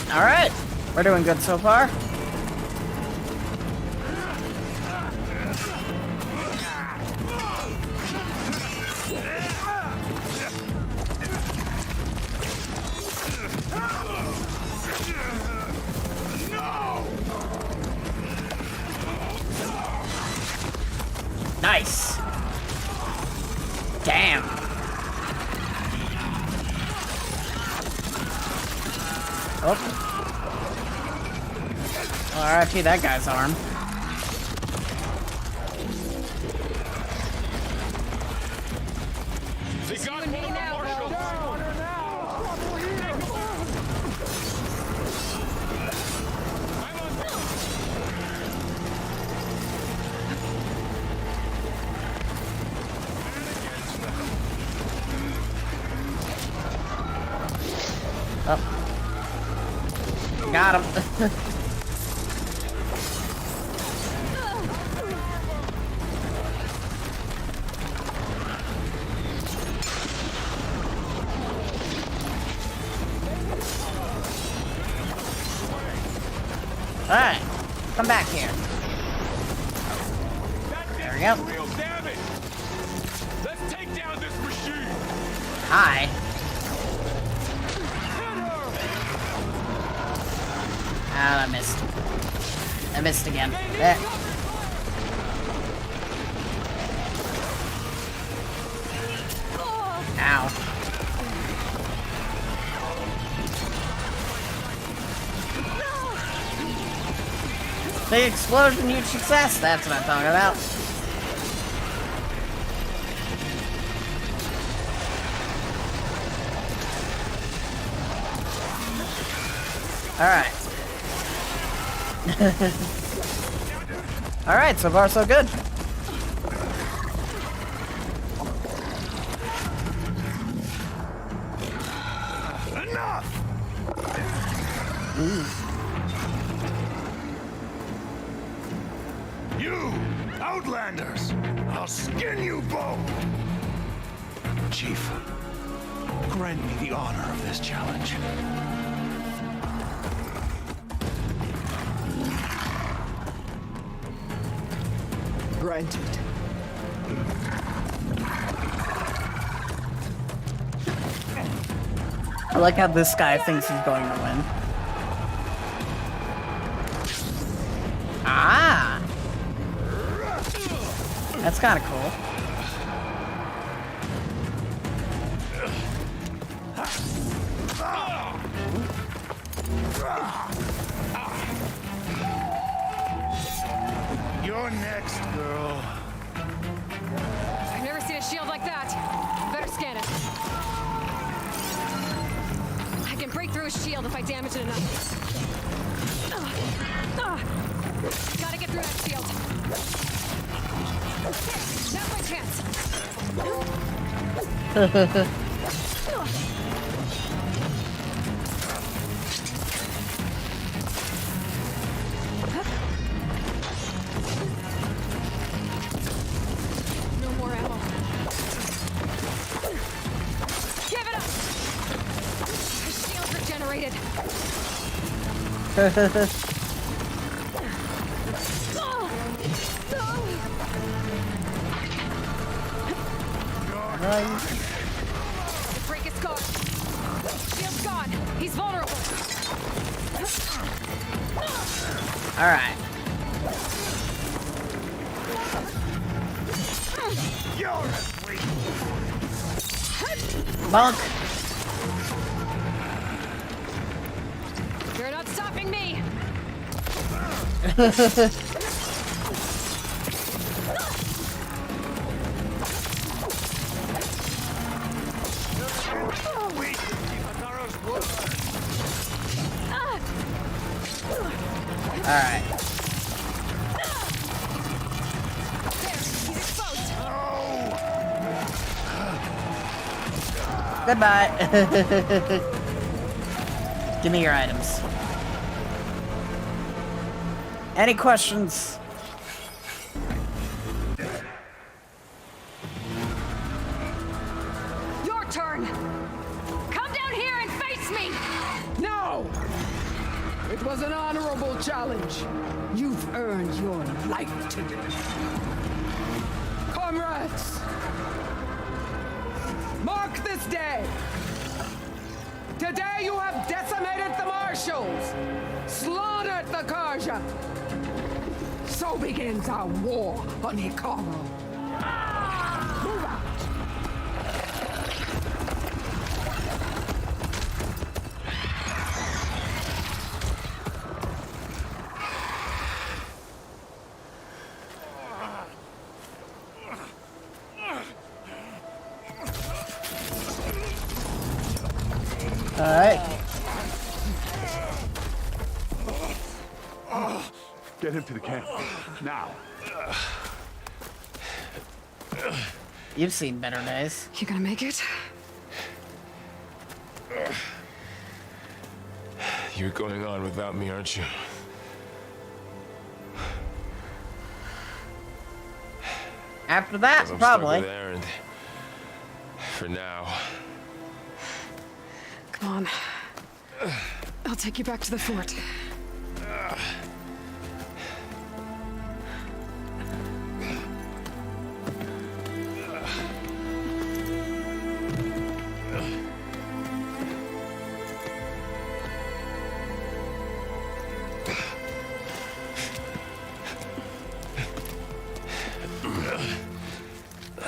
you! All right. We're doing good so far. Nice. Damn. Oh. RIP that guy's arm. They got one of the marshals! Oh. Got him. Alright, come back here. There we go. Real damage! Let's take down this machine! Hi. Ah, I missed. I missed again. There. Ow. Big explosion, huge success. That's what I'm talking about. Alright. Alright, so far so good. Enough! Ooh. You, Outlanders! I'll skin you both! Chief, grant me the honor of this challenge. Granted. I like how this guy thinks he's going to win. Ah! That's kind of cool. You're next, girl. I've never seen a shield like that. Better scan it. I can break through a shield if I damage it enough. Gotta get through that shield. Now's my chance. No more ammo. Give it up! The shield's regenerated. The break is gone. Shield's gone. He's vulnerable. Alright. You're asleep. Bonk. You're not stopping me. Alright. Goodbye. Give me your items. Any questions? Your turn. Come down here and face me. No! It was an honorable challenge. You've earned your life today. Comrades! Mark this day! Today you have decimated the Marshals, slaughtered the Karja. So begins our war on Hikaru. Move out! Alright. Get him to the camp. Now. You've seen better days. You gonna make it? You're going on without me, aren't you? After that, 'Cause I'm probably. stuck with Aaron. For now. Come on. I'll take you back to the fort.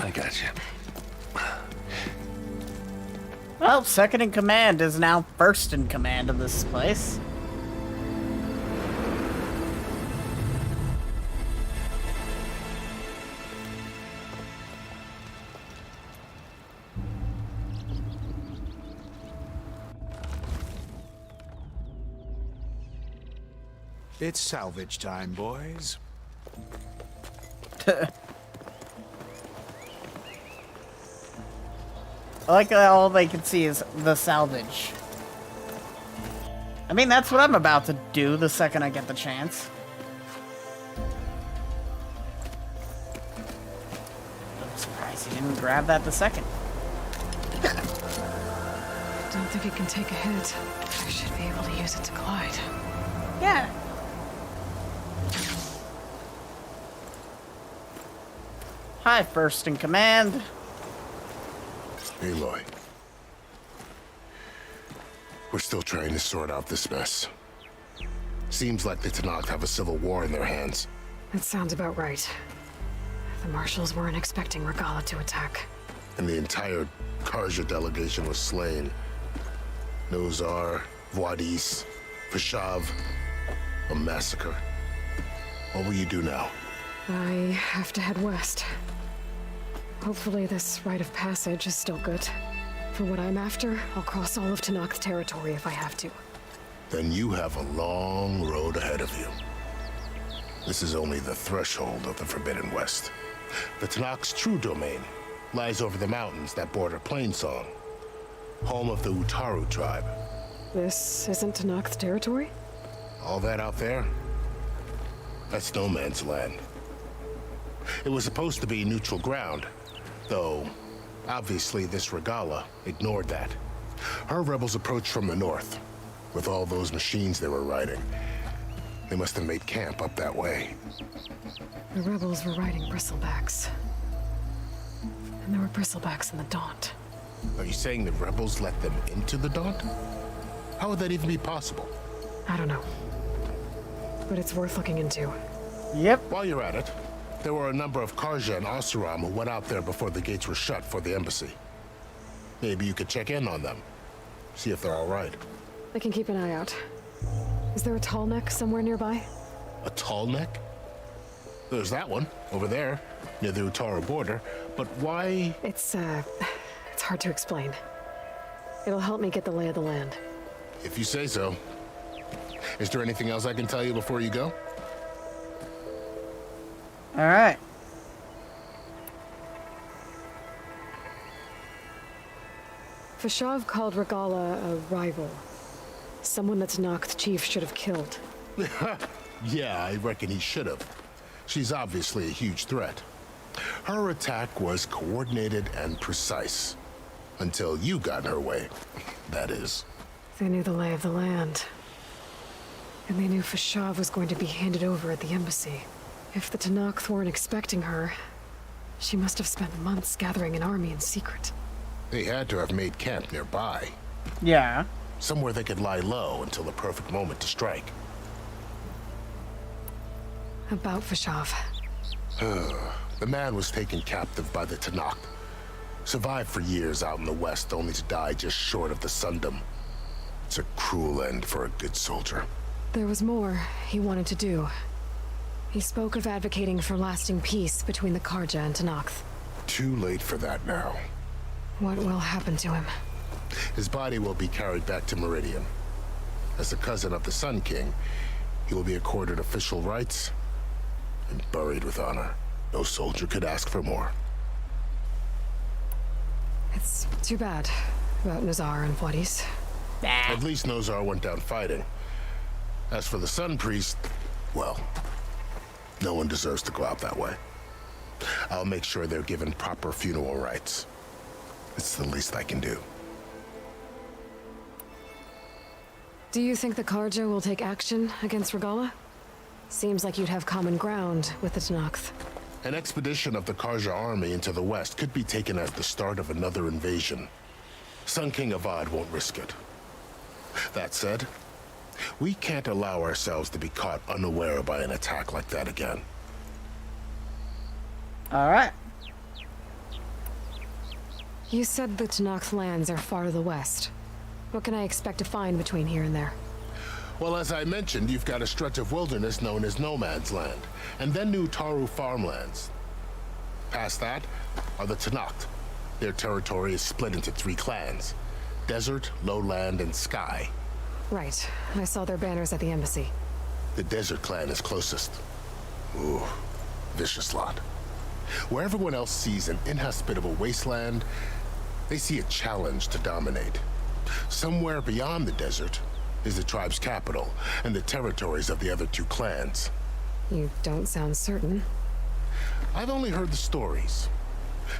I got you. Well, second in command is now first in command of this place. It's salvage time, boys. I like that all they can see is the salvage. I mean, that's what I'm about to do the second I get the chance. I'm surprised he didn't grab that the second. Don't think it can take a hit. I should be able to use it to glide. Yeah. Hi, first in command. Aloy. We're still trying to sort out this mess. Seems like the Tenakth have a civil war in their hands. That sounds about right. The marshals weren't expecting Regala to attack. And the entire Karja delegation was slain. Nozar, Voidis, Vashav. A massacre. What will you do now? I have to head west. Hopefully this rite of passage is still good. For what I'm after, I'll cross all of Tenakth territory if I have to. Then you have a long road ahead of you. This is only the threshold of the Forbidden West. The Tenakth's true domain lies over the mountains that border Plainsong, home of the Utaru tribe. This isn't Tenakth territory? All that out there? That's no man's land. It was supposed to be neutral ground, though obviously this Regala ignored that. Her rebels approached from the north, with all those machines they were riding. They must have made camp up that way. The rebels were riding bristlebacks. And there were bristlebacks in the Daunt. Are you saying the rebels let them into the Daunt? How would that even be possible? I don't know. But it's worth looking into. Yep. While you're at it, there were a number of Karja and Oseram who went out there before the gates were shut for the embassy. Maybe you could check in on them. See if they're all right. I can keep an eye out. Is there a tall neck somewhere nearby? A tall neck? There's that one, over there, near the Utaru border. But why? It's hard to explain. It'll help me get the lay of the land. If you say so. Is there anything else I can tell you before you go? All right. Vashav called Regala a rival. Someone that Tenakth chief should have killed. Yeah, I reckon he should have. She's obviously a huge threat. Her attack was coordinated and precise. Until you got in her way, that is. They knew the lay of the land. And they knew Vashav was going to be handed over at the embassy. If the Tenakth weren't expecting her, she must have spent months gathering an army in secret. They had to have made camp nearby. Yeah. Somewhere they could lie low until the perfect moment to strike. About Vashav. The man was taken captive by the Tenakth. Survived for years out in the west, only to die just short of the Sundom. It's a cruel end for a good soldier. There was more he wanted to do. He spoke of advocating for lasting peace between the Karja and Tenakth. Too late for that now. What will happen to him? His body will be carried back to Meridian. As the cousin of the Sun King, he will be accorded official rights and buried with honor. No soldier could ask for more. It's too bad about Nozar and Voidis. At least Nozar went down fighting. As for the Sun Priest, well, no one deserves to go out that way. I'll make sure they're given proper funeral rites. It's the least I can do. Do you think the Karja will take action against Regala? Seems like you'd have common ground with the Tenakth. An expedition of the Karja army into the west could be taken as the start of another invasion. Sun King Avad won't risk it. That said, we can't allow ourselves to be caught unaware by an attack like that again. All right. You said the Tenakth lands are far to the west. What can I expect to find between here and there? Well, as I mentioned, you've got a stretch of wilderness known as No Man's Land, and then New Taru farmlands. Past that are the Tenakth. Their territory is split into 3 clans: Desert, Lowland, and Sky. Right. I saw their banners at the embassy. The Desert Clan is closest. Ooh, vicious lot. Where everyone else sees an inhospitable wasteland, they see a challenge to dominate. Somewhere beyond the desert is the tribe's capital and the territories of the other two clans. You don't sound certain. I've only heard the stories.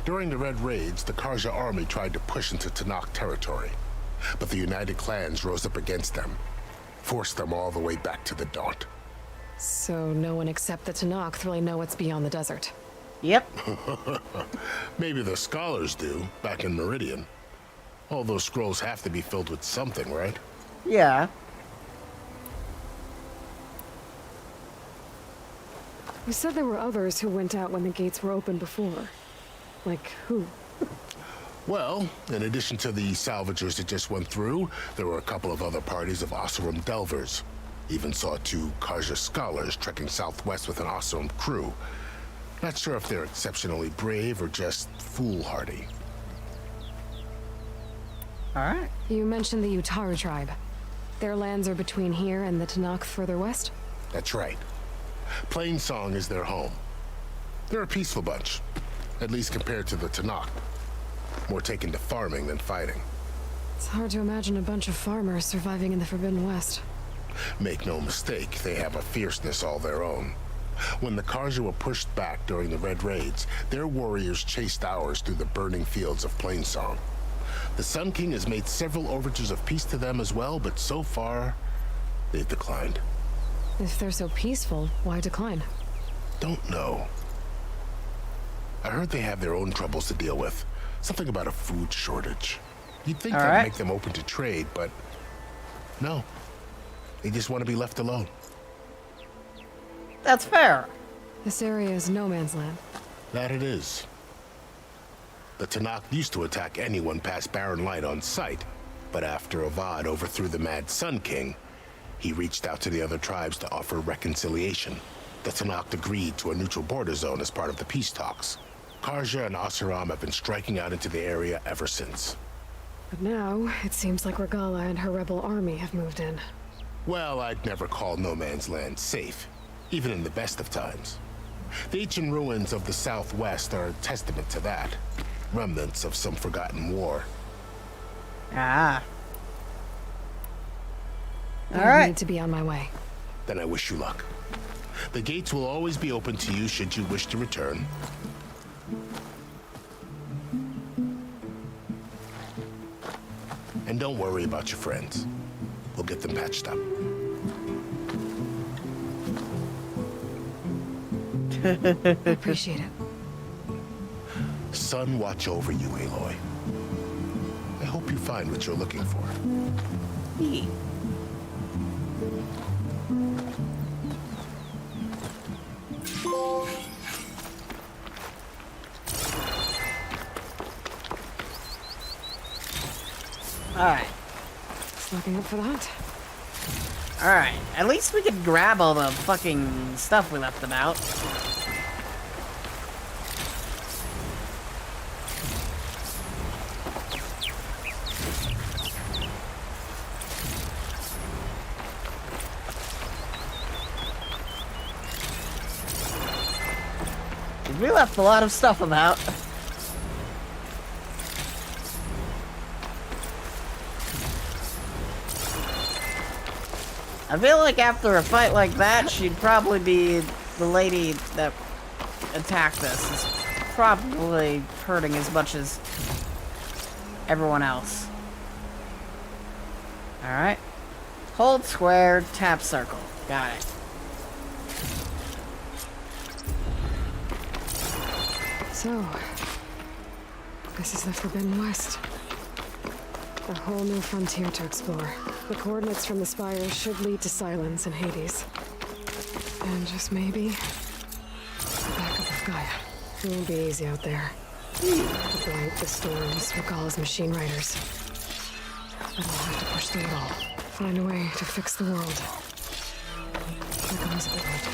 During the Red Raids, the Karja army tried to push into Tanakh territory, but the United Clans rose up against them, forced them all the way back to the Daunt. So no one except the Tanakh really know what's beyond the desert. Yep. Maybe the scholars do, back in Meridian. All those scrolls have to be filled with something, right? Yeah. You said there were others who went out when the gates were open before. Like who? Well, in addition to the salvagers that just went through, there were a couple of other parties of Oseram delvers. Even saw 2 Karja scholars trekking southwest with an Oseram crew. Not sure if they're exceptionally brave or just foolhardy. Alright. You mentioned the Utaru tribe. Their lands are between here and the Tanakh further west? That's right. Plainsong is their home. They're a peaceful bunch, at least compared to the Tanakh. More taken to farming than fighting. It's hard to imagine a bunch of farmers surviving in the Forbidden West. Make no mistake, they have a fierceness all their own. When the Karja were pushed back during the Red Raids, their warriors chased ours through the burning fields of Plainsong. The Sun King has made several overtures of peace to them as well, but so far, they've declined. If they're so peaceful, why decline? Don't know. I heard they have their own troubles to deal with. Something about a food shortage. You'd think that'd make them open to trade, but no. They just want to be left alone. That's fair. This area is no man's land. That it is. The Tanakh used to attack anyone past Barren Light on sight, but after Avad overthrew the Mad Sun King, he reached out to the other tribes to offer reconciliation. The Tanakh agreed to a neutral border zone as part of the peace talks. Karja and Oseram have been striking out into the area ever since. But now, it seems like Regala and her rebel army have moved in. Well, I'd never call no man's land safe, even in the best of times. The ancient ruins of the Southwest are a testament to that. Remnants of some forgotten war. Ah. I need to be on my way. Then I wish you luck. The gates will always be open to you should you wish to return. And don't worry about your friends. We'll get them patched up. I appreciate it. Sun watch over you, Aloy. I hope you find what you're looking for. Alright. Looking up for that. Alright. At least we could grab all the fucking stuff we left about. We left a lot of stuff about. I feel like after a fight like that, she'd probably be the lady that attacked us. Is probably hurting as much as everyone else. Alright. Hold square, tap circle. Got it. So, this is the Forbidden West. A whole new frontier to explore. The coordinates from the spires should lead to Silence and Hades. And just maybe, the backup of Gaia. It won't be easy out there. The blight, the storms, Regala's machine riders. But I'll have to push through it all. Find a way to fix the world. Here comes a bit late.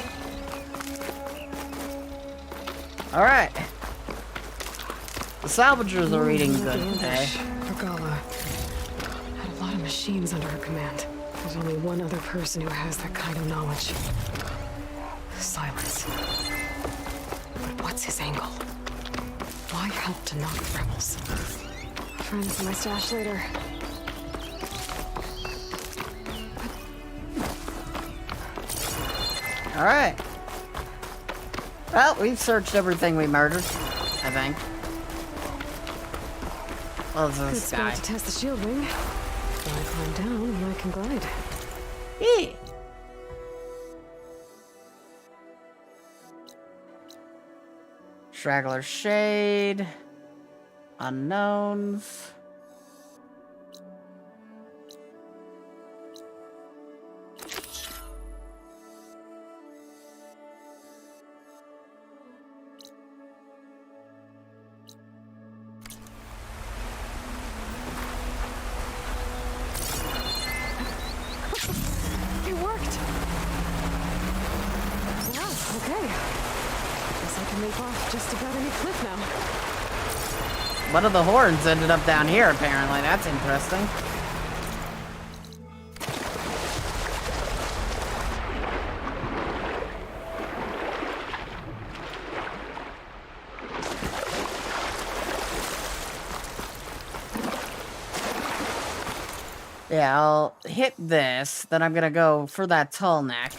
Alright. The salvagers are reading good today. Regala had a lot of machines under her command. But There's only one other person who has that kind of knowledge. Silence. But what's his angle? Why help to knock the rebels? Friends in my stash later. Alright. Well, we've searched everything we murdered, I think. Well, Good this spot guy. to test the shield wing. When I climb down, and I can glide. Yeah. Straggler Shade. Unknowns. It worked! Wow, okay. Guess I can leap off just about any cliff now. One of the horns ended up down here, apparently. That's interesting. Yeah, I'll hit this, then I'm gonna go for that tall neck.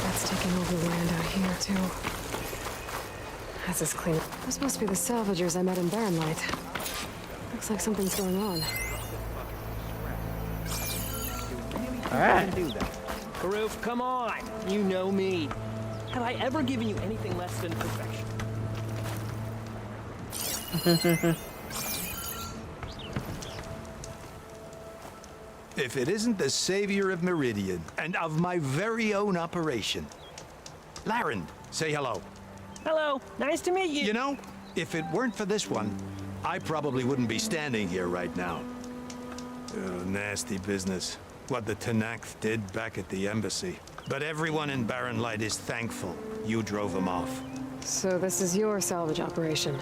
That's taking over land out here, too. That's this clean. Those must be the salvagers I met in Barren Light. Looks like something's going on. Alright. Karoof, come on! You know me. Have I ever given you anything less than perfection? If it isn't the savior of Meridian, and of my very own operation. Laren, say hello. Hello, nice to meet you. You know, if it weren't for this one, I probably wouldn't be standing here right now. Oh, nasty business. What the Tenakth did back at the embassy. But everyone in Barren Light is thankful you drove them off. So this is your salvage operation.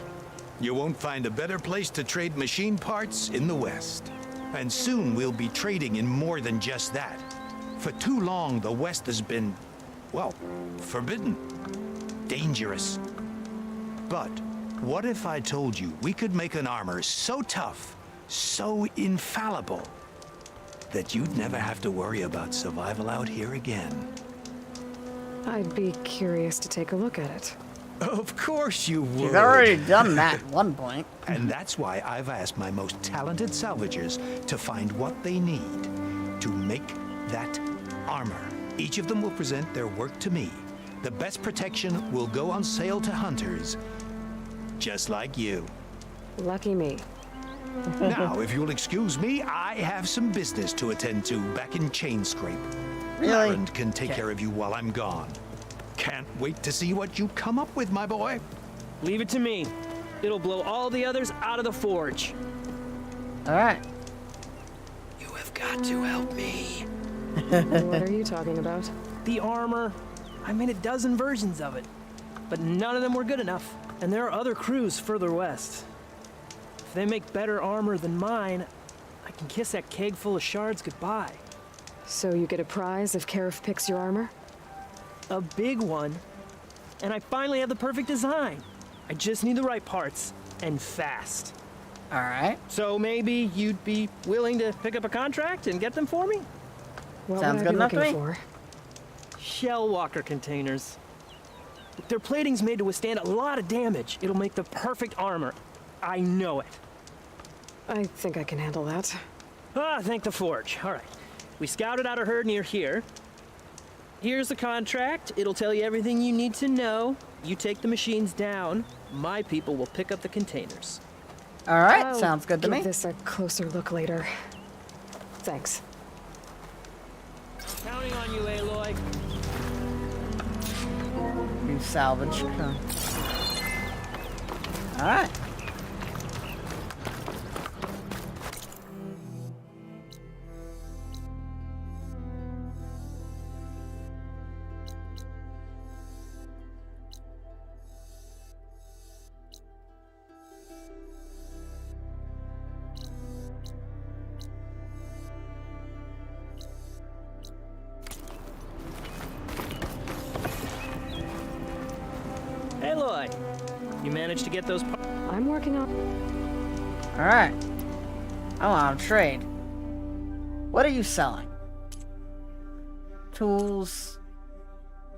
You won't find a better place to trade machine parts in the West. And soon we'll be trading in more than just that. For too long, the West has been, well, forbidden. Dangerous. But what if I told you we could make an armor so tough, so infallible, that you'd never have to worry about survival out here again? I'd be curious to take a look at it. Of course you would. You've already done that at one point. And that's why I've asked my most talented salvagers to find what they need to make that armor. Each of them will present their work to me. The best protection will go on sale to hunters, just like you. Lucky me. Now, if you'll excuse me, I have some business to attend to back in Chainscrape. Really? Laren can take care of you while I'm gone. Can't wait to see what you come up with, my boy. Leave it to me. It'll blow all the others out of the forge. Alright. You have got to help me. What are you talking about? The armor. I made a dozen versions of it, but none of them were good enough. And there are other crews further west. If they make better armor than mine, I can kiss that keg full of shards goodbye. So you get a prize if Karif picks your armor? A big one. And I finally have the perfect design. I just need the right parts, and fast. Alright. So maybe you'd be willing to pick up a contract and get them for me? What Sounds would I good be enough to looking me. for? Shell walker containers. Their plating's made to withstand a lot of damage. It'll make the perfect armor. I know it. I think I can handle that. Ah, thank the forge. All right. We scouted out a herd near here. Here's the contract. It'll tell you everything you need to know. You take the machines down. My people will pick up the containers. Alright, I'll sounds good to give me. this a closer look later. Thanks. Counting on you, Aloy. You salvage. Alright. Aloy, you managed to get those parts? I'm working on... Alright. I want to trade. What are you selling? Tools.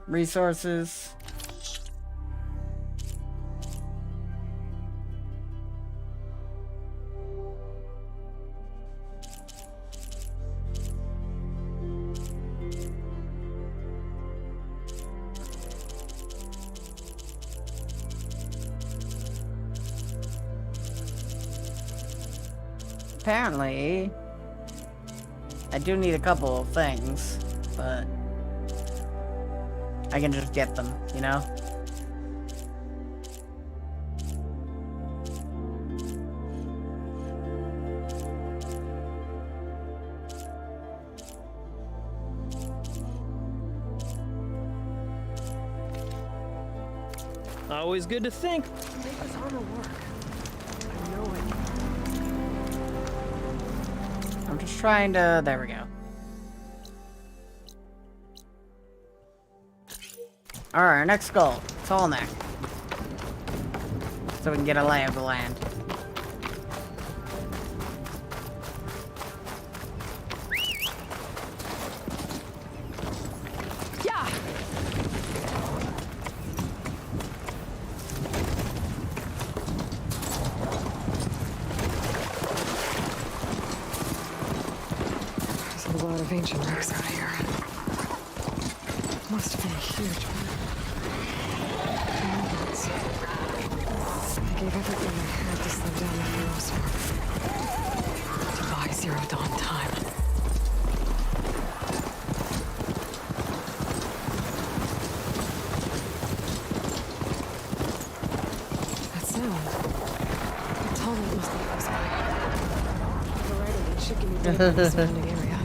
Resources. Apparently, I do need a couple of things, but I can just get them, you know? Always good to think. Make this armor work. I know it. I'm just trying to... There we go. Alright, our next goal. Tall neck. So we can get a lay of the land. Yeah! There's a lot of ancient wrecks out here. Must have been a huge one. I gave everything I had to slow down the hailstorm. To buy Zero Dawn time. That sound. The tunnel must be close by. If we're right, it should give me data in the surrounding area.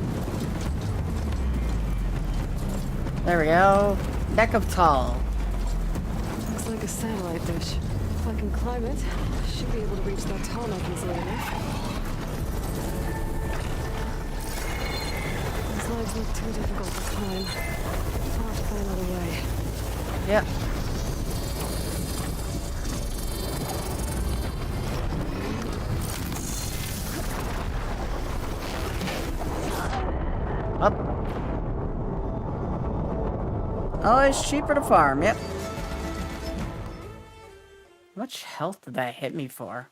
There we go. Neck of Tall. Looks like a satellite dish. If I can climb it, I should be able to reach that tall neck easily enough. These legs look too difficult to climb. I'll have to find another way. Yep. Up. Oh, it's cheaper to farm, yep. How much health did that hit me for?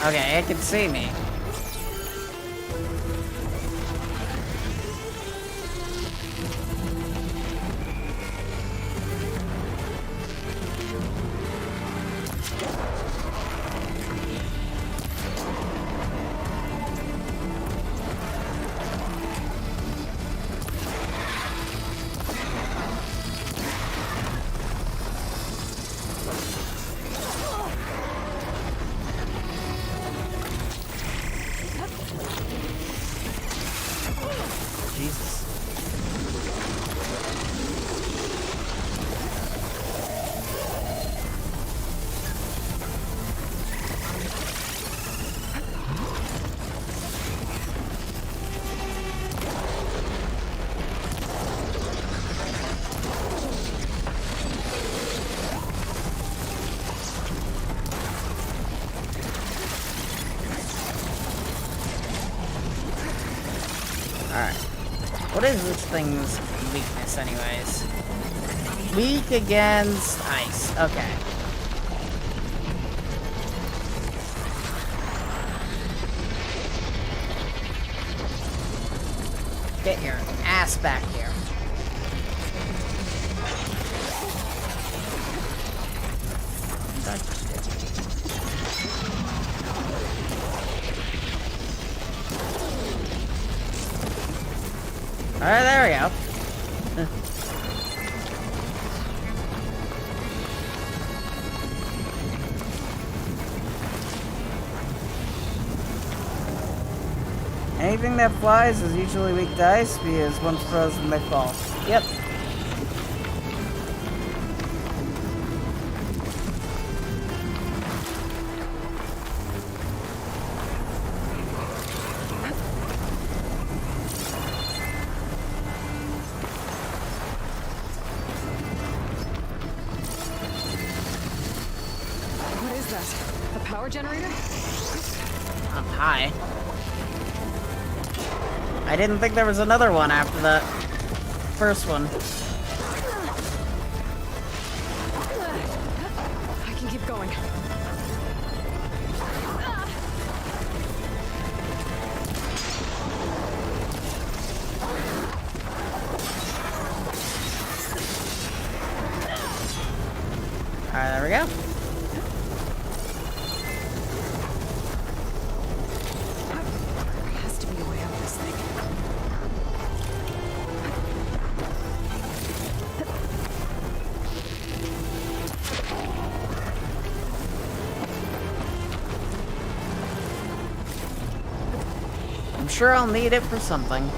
Okay, it can see me. Alright. What is this thing's weakness, anyways? Weak against ice. Okay. Get your ass back here. Alright, there we go. Anything that flies is usually weak to ice because once frozen they fall. Yep. What is that? A power generator? Up high. I didn't think there was another one after that first one. I can keep going. Alright, there we go. There has to be a way up this thing. I'm sure I'll need it for something.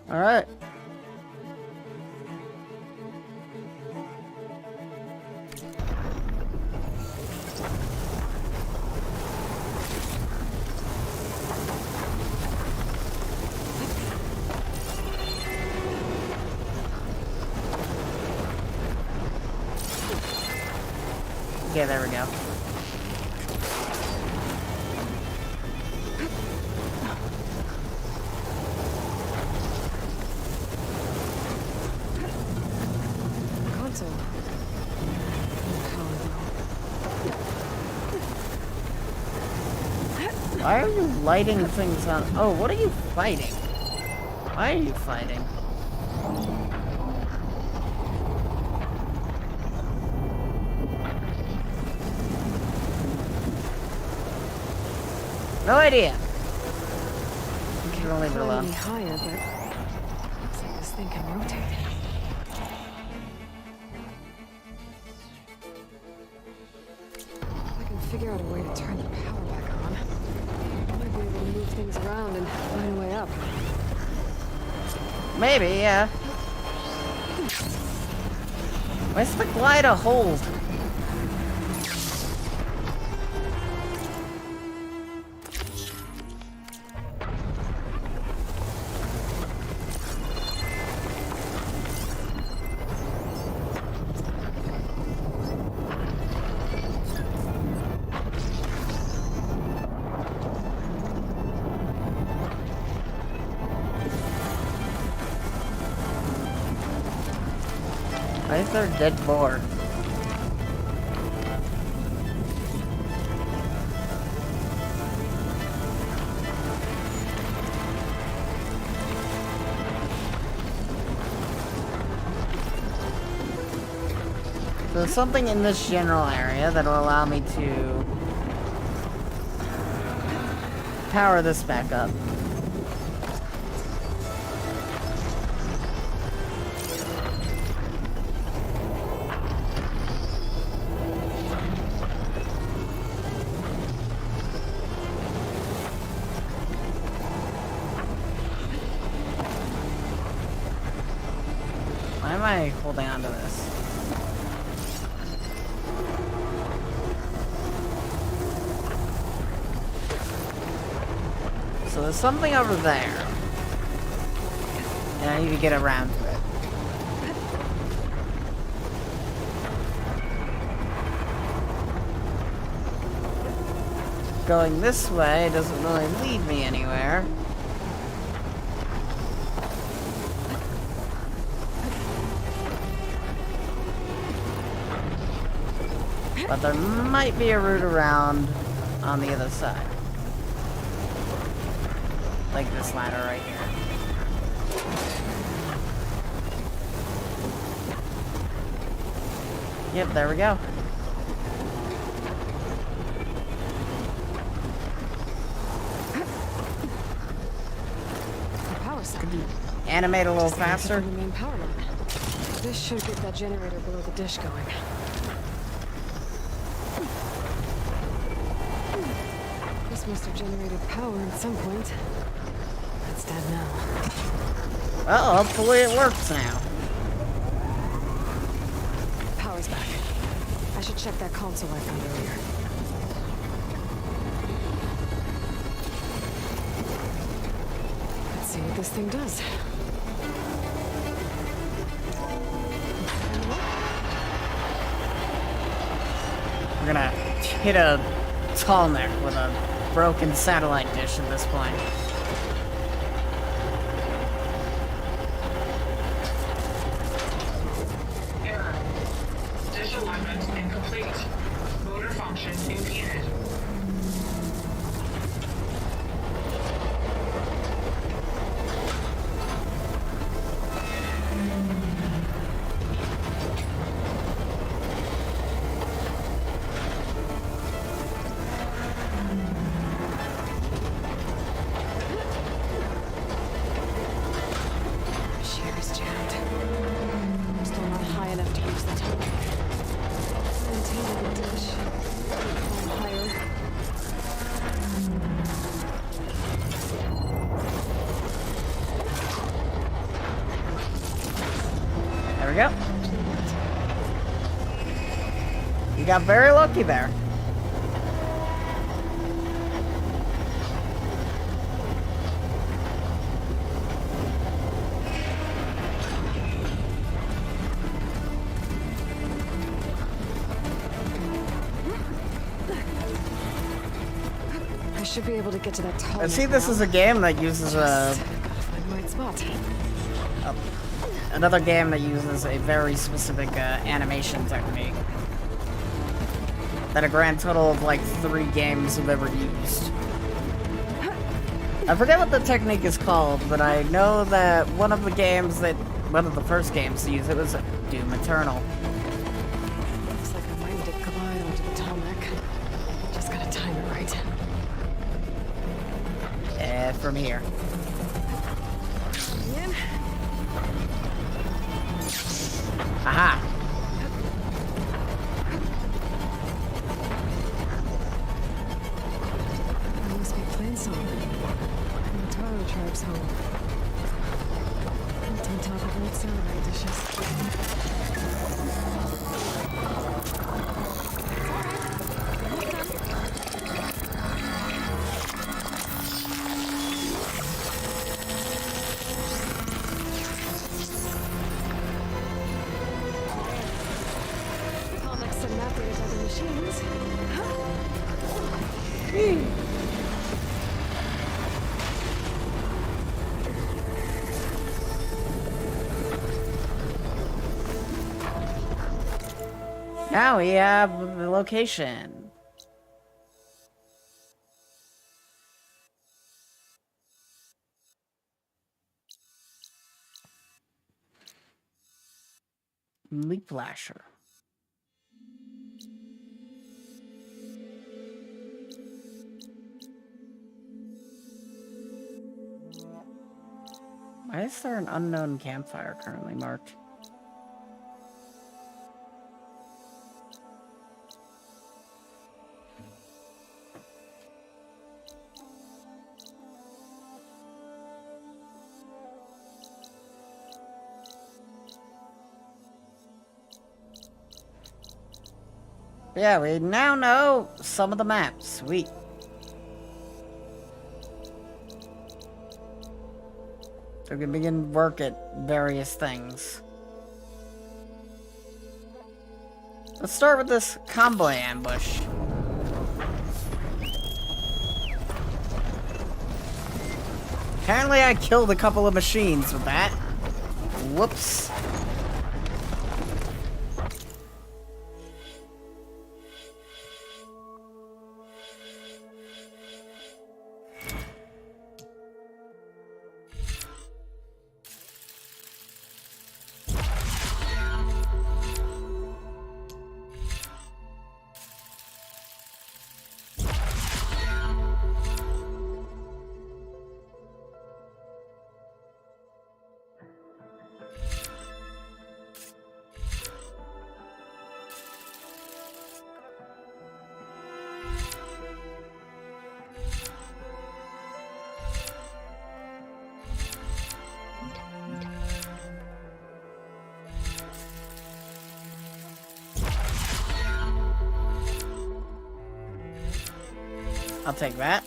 All right. Okay, there we go. Console. Why are you lighting things on? Oh, what are you fighting? Why are you fighting? No idea. I'm just gonna leave it alone. Higher, but looks like this thing can rotate. If I can figure out a way to turn the power back on, I might be able to move things around and find a way up. Maybe, yeah. Where's the glider hold? Why is there a dead boar? So there's something in this general area that'll allow me to power this back up. Why am I holding on to this? So there's something over there. And I need to get around to it. Going this way doesn't really lead me anywhere. But there might be a route around on the other side. Like this ladder right here. Yep, there we go. could you animate a little faster? The main power line. This should get that generator below the dish going. This must have generated power at some point. It's dead now. Well, hopefully it works now. Power's back. I should check that console I found earlier. Let's see what this thing does. We're gonna hit a tall neck with a broken satellite dish at this point. Error. Dish alignment incomplete. Motor function impeded. There we go. You got very lucky there. I should be able to get to that tall. I see this is a game that uses a Find the right spot. another game that uses a very specific animation technique that a grand total of like 3 games have ever used. I forget what the technique is called, but I know that one of the first games to use it was Doom Eternal. Looks like I might dip glide onto the tarmac. Just gotta time it right. From here. In. Aha! I must be playing song. The Taro tribe's home. Built on top of old satellite dishes. Comics and operators other machines. Now we have the location. Leap flasher. Why is there an unknown campfire currently marked? Yeah, we now know some of the maps. Sweet. So we can begin work at various things. Let's start with this convoy ambush. Apparently I killed a couple of machines with that. Whoops. I'll take that.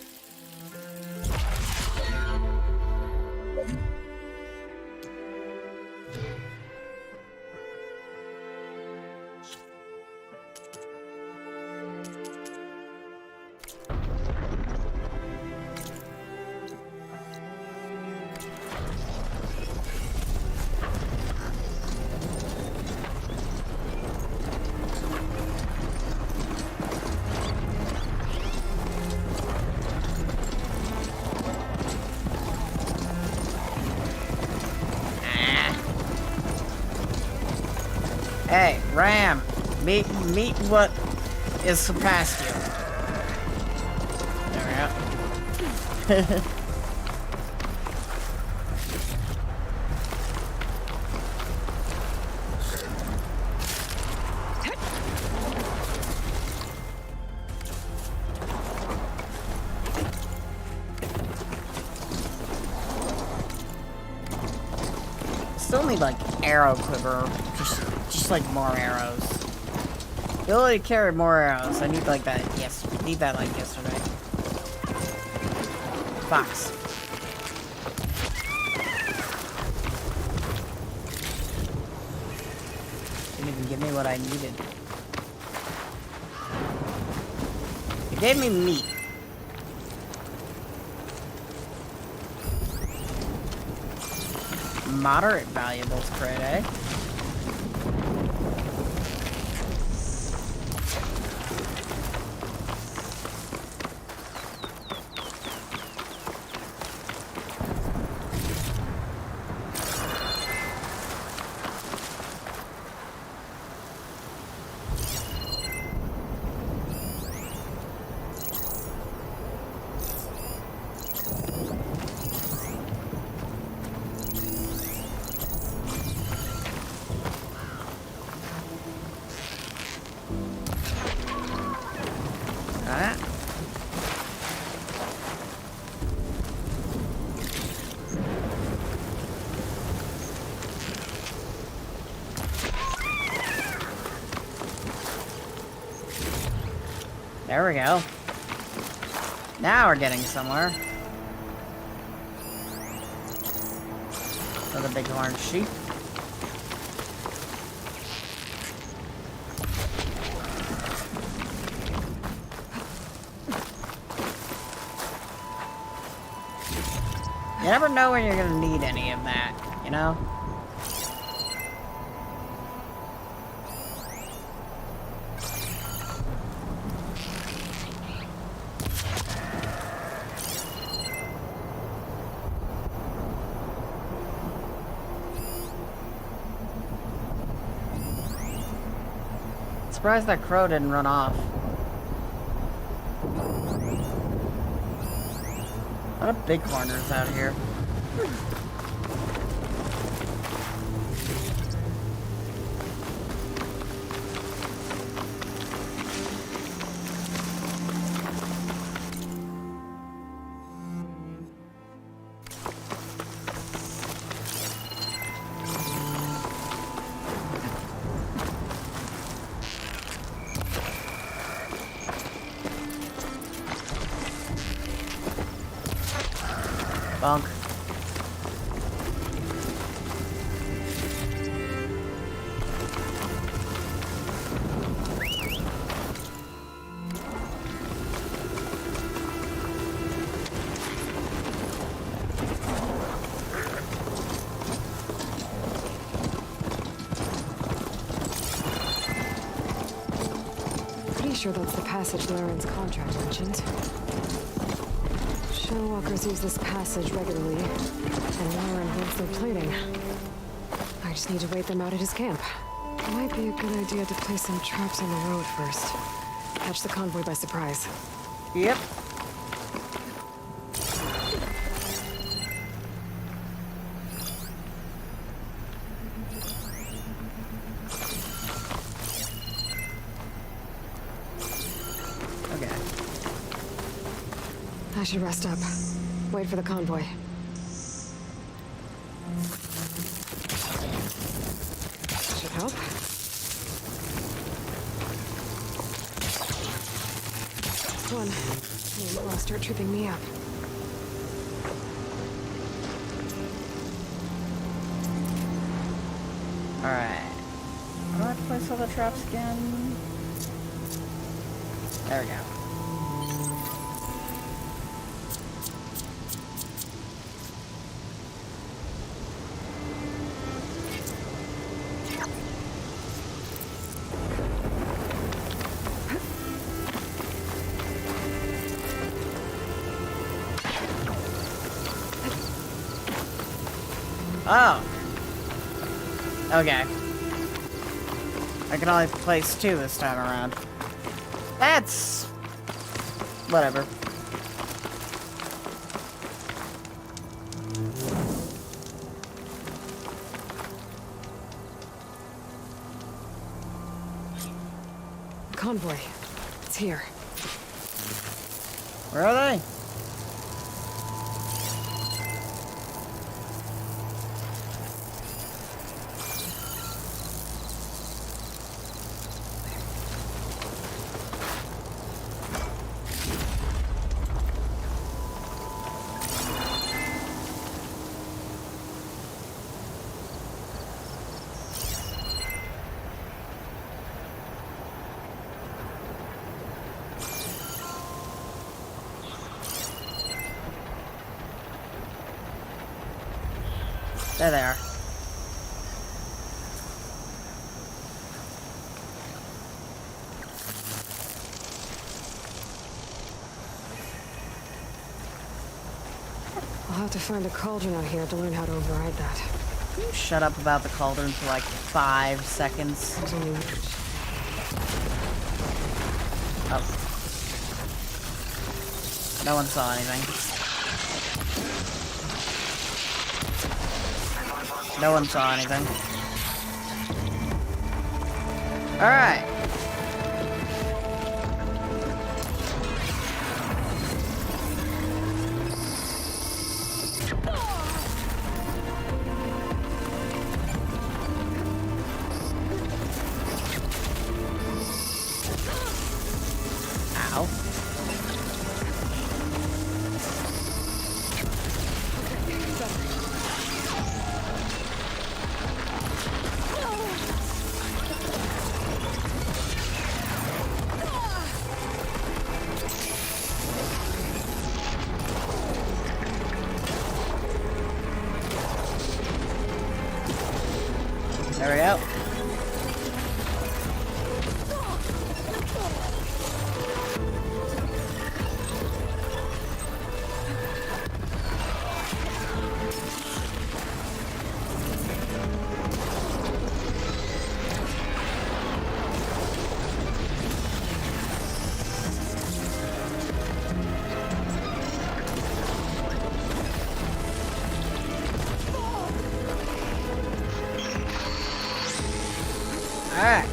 Hey, Ram, meet what is surpassed you. There we go. Still need like arrow quiver, just like more arrows. Ability to carry more arrows. I need like that. Yes, need that like yesterday. Fox. Didn't even give me what I needed. It gave me meat. Moderate valuables crate, eh? There we go. Now we're getting somewhere. Another big horned sheep. You never know when you're gonna need any of that, you know? Surprised that crow didn't run off. A lot of bighorners out here. Bonk. Pretty sure that's the passage Laren's contract mentioned. Showwalkers use this passage regularly, and Laren holds their plating. I just need to wait them out at his camp. Might be a good idea to place some traps on the road first. Catch the convoy by surprise. Yep. I should rest up. Wait for the convoy. Should help. Last one. You will start tripping me up. Alright. Where do I have to place all the traps again? There we go. Oh. Okay. I can only place 2 this time around. That's... whatever. Convoy. It's here. Where are they? There they are. I'll have to find a cauldron out here to learn how to override that. Can you shut up about the cauldron for like 5 seconds? There's only one. Oh. No one saw anything. No one saw anything. Alright. Ow. There we go. Alright.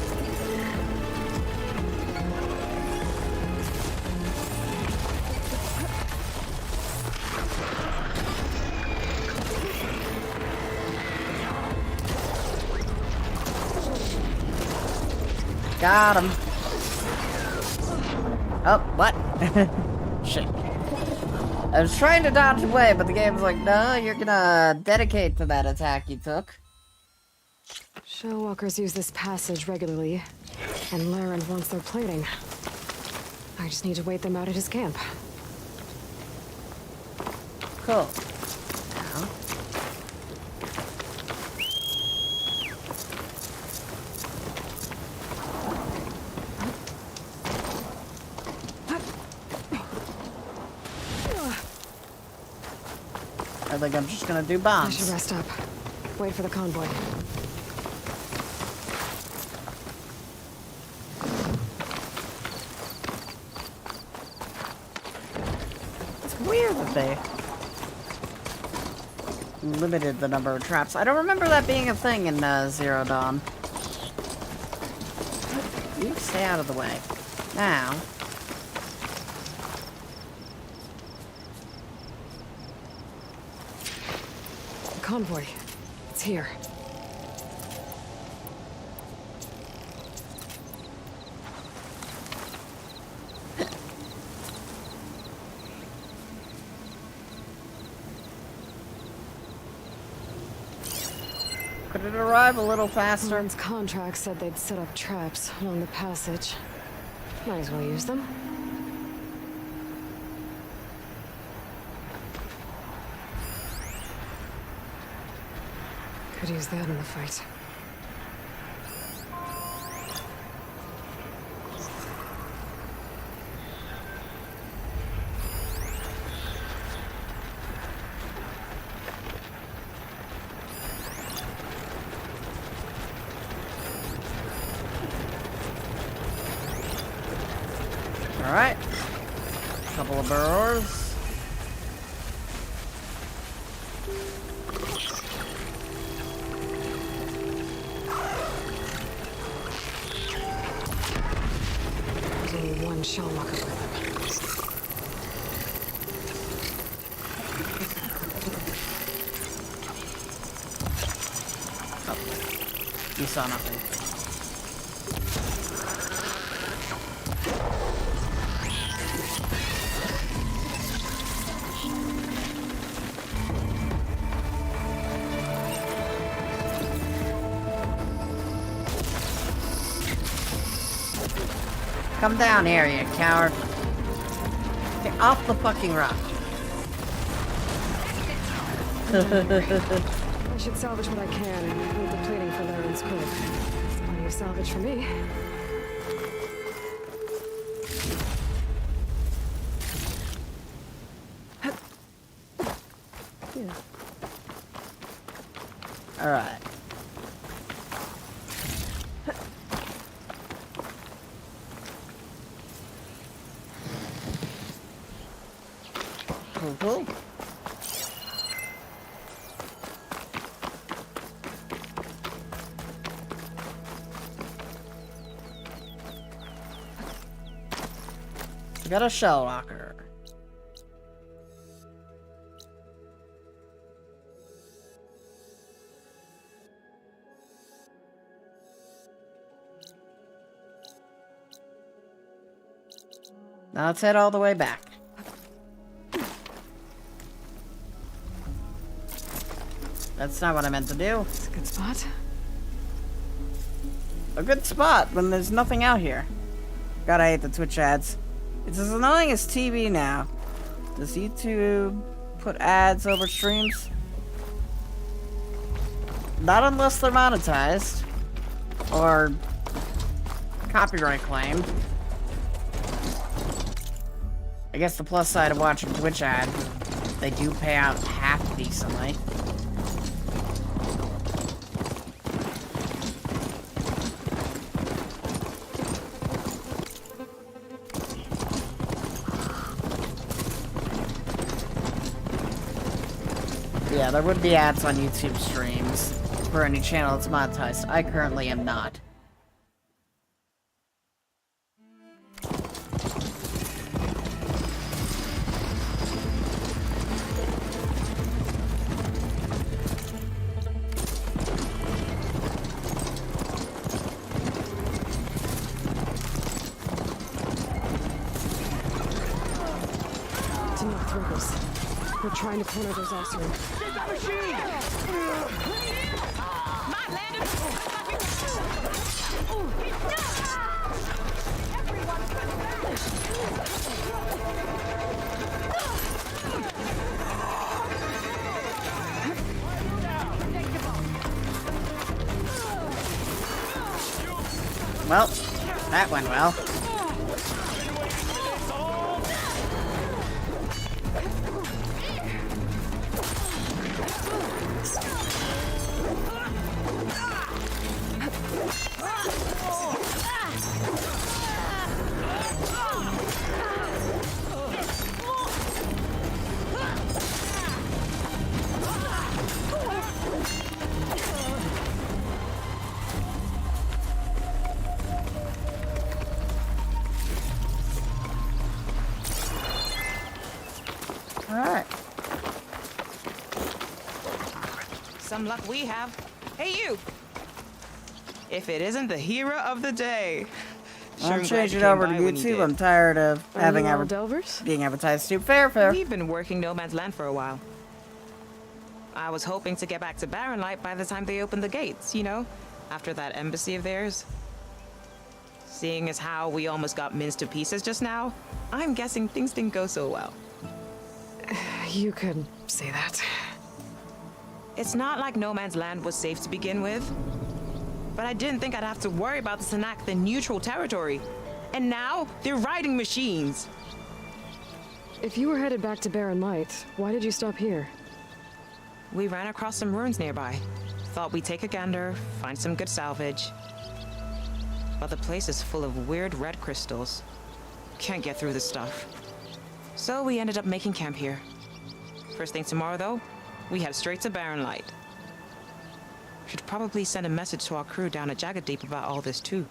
Got him. Oh, what? Shit. I was trying to dodge away, but the game's like, no, you're gonna dedicate to that attack you took. Shellwalkers use this passage regularly, and Laren wants their plating. I just need to wait them out at his camp. Cool. Now. I think I'm just gonna do bombs. I should rest up. Wait for the convoy. Weird that they limited the number of traps. I don't remember that being a thing in Zero Dawn. You stay out of the way. Now. The convoy. It's here. Could it arrive a little faster? Warren's contract said they'd set up traps along the passage. Might as well use them. Could use that in the fight. Alright. Couple of burrows. There's only one shell walker with them. Oh. You saw nothing. Come down here, you coward. Get off the fucking rock. I should salvage what I can and leave the plating for Laren's crew. There's plenty of salvage for me. Yeah. Alright. Cool. We got a shell locker. Now let's head all the way back. That's not what I meant to do. It's a good spot. A good spot when there's nothing out here. God, I hate the Twitch ads. It's as annoying as TV now. Does YouTube put ads over streams? Not unless they're monetized. Or copyright claimed. I guess the plus side of watching Twitch ads, they do pay out half decently. Yeah, there would be ads on YouTube streams for any channel that's monetized. I currently am not. We're trying to corner those Osirins. Well, that went well. Some luck we have. Hey, you! If it isn't the hero of the day. I'm changing over to YouTube. I'm tired of having being advertised to fair. We've been working No Man's Land for a while. I was hoping to get back to Barren Light by the time they opened the gates, you know? After that embassy of theirs. Seeing as how we almost got minced to pieces just now, I'm guessing things didn't go so well. You could say that. It's not like No Man's Land was safe to begin with. But I didn't think I'd have to worry about the Tanakh, the neutral territory. And now, they're riding machines. If you were headed back to Barren Light, why did you stop here? We ran across some ruins nearby. Thought we'd take a gander, find some good salvage. But the place is full of weird red crystals. Can't get through the stuff. So we ended up making camp here. First thing tomorrow, though, we head straight to Barren Light. Should probably send a message to our crew down at Jagged Deep about all this, too.